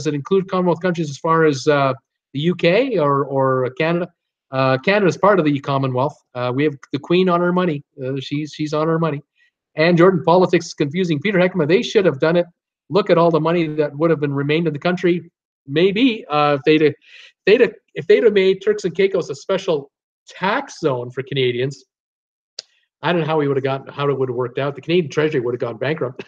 it include Commonwealth countries as far as the UK or Canada? Canada is part of the Commonwealth. We have the Queen on our money. She's on our money. And Jordan, politics is confusing. Peter Heckman, they should have done it. Look at all the money that would have been remained in the country. Maybe if they'd have made Turks and Caicos a special tax zone for Canadians, I don't know how it would have worked out. The Canadian Treasury would have gone bankrupt.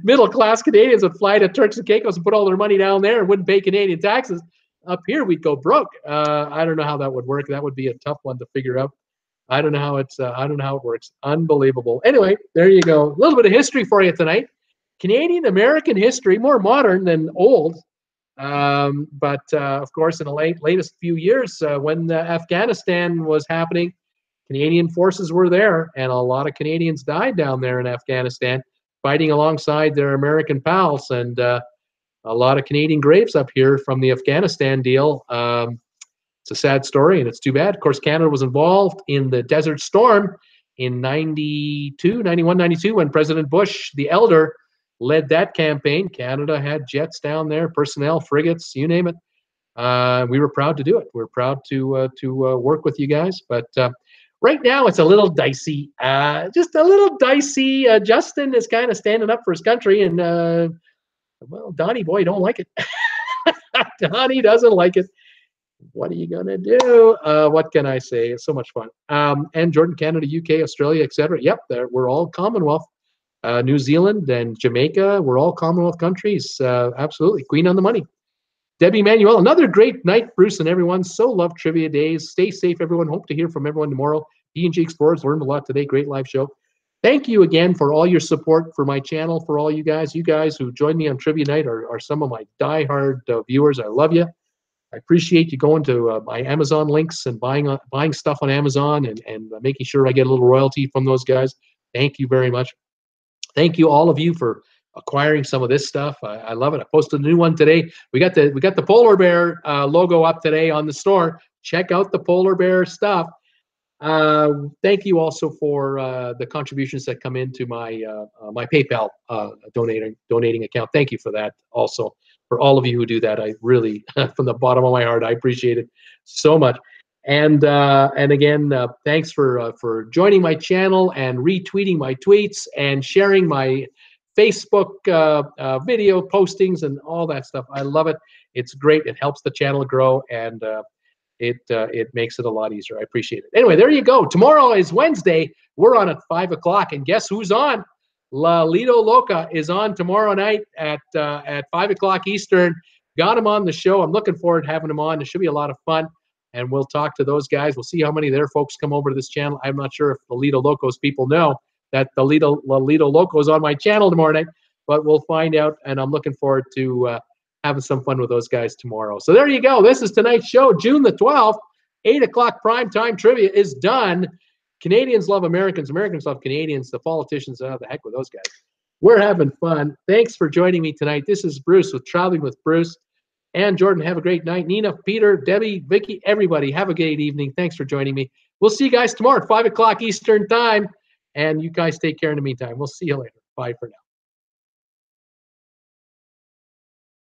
Middle class Canadians would fly to Turks and Caicos and put all their money down there and wouldn't pay Canadian taxes. Up here, we'd go broke. I don't know how that would work. That would be a tough one to figure out. I don't know how it works. Unbelievable. Anyway, there you go. A little bit of history for you tonight. Canadian American history, more modern than old. But of course, in the latest few years, when Afghanistan was happening, Canadian forces were there, and a lot of Canadians died down there in Afghanistan, fighting alongside their American pals, and a lot of Canadian graves up here from the Afghanistan deal. It's a sad story, and it's too bad. Of course, Canada was involved in the Desert Storm in 91, 92, when President Bush, the elder, led that campaign. Canada had jets down there, personnel, frigates, you name it. We were proud to do it. We're proud to work with you guys. But right now, it's a little dicey. Just a little dicey. Justin is kind of standing up for his country, and well, Donnie boy don't like it. Donnie doesn't like it. What are you gonna do? What can I say? It's so much fun. And Jordan, Canada, UK, Australia, etc. Yep, we're all Commonwealth. New Zealand and Jamaica, we're all Commonwealth countries. Absolutely. Queen on the money. Debbie Manuel, another great night, Bruce and everyone. So love trivia days. Stay safe, everyone. Hope to hear from everyone tomorrow. D&G Explorers learned a lot today. Great live show. Thank you again for all your support for my channel, for all you guys. You guys who joined me on trivia night are some of my diehard viewers. I love you. I appreciate you going to my Amazon links and buying stuff on Amazon and making sure I get a little royalty from those guys. Thank you very much. Thank you, all of you, for acquiring some of this stuff. I love it. I posted a new one today. We got the polar bear logo up today on the store. Check out the polar bear stuff. Thank you also for the contributions that come into my my PayPal donating account. Thank you for that. Also, for all of you who do that, I really, from the bottom of my heart, I appreciate it so much. And again, thanks for joining my channel and retweeting my tweets and sharing my Facebook video postings and all that stuff. I love it. It's great. It helps the channel grow, and it makes it a lot easier. I appreciate it. Anyway, there you go. Tomorrow is Wednesday. We're on at 5 o'clock, and guess who's on? La Lido Loca is on tomorrow night at 5 o'clock Eastern. Got him on the show. I'm looking forward to having him on. It should be a lot of fun. And we'll talk to those guys. We'll see how many of their folks come over to this channel. I'm not sure if the Lido Locos people know that the Lido Loco is on my channel tomorrow night, but we'll find out. And I'm looking forward to having some fun with those guys tomorrow. So there you go. This is tonight's show, June the 12th, 8 o'clock prime time trivia is done. Canadians love Americans. Americans love Canadians. The politicians, the heck with those guys. We're having fun. Thanks for joining me tonight. This is Bruce with Traveling with Bruce. And Jordan, have a great night. Nina, Peter, Debbie, Vicky, everybody, have a great evening. Thanks for joining me. We'll see you guys tomorrow at 5 o'clock Eastern time. And you guys take care in the meantime. We'll see you later. Bye for now.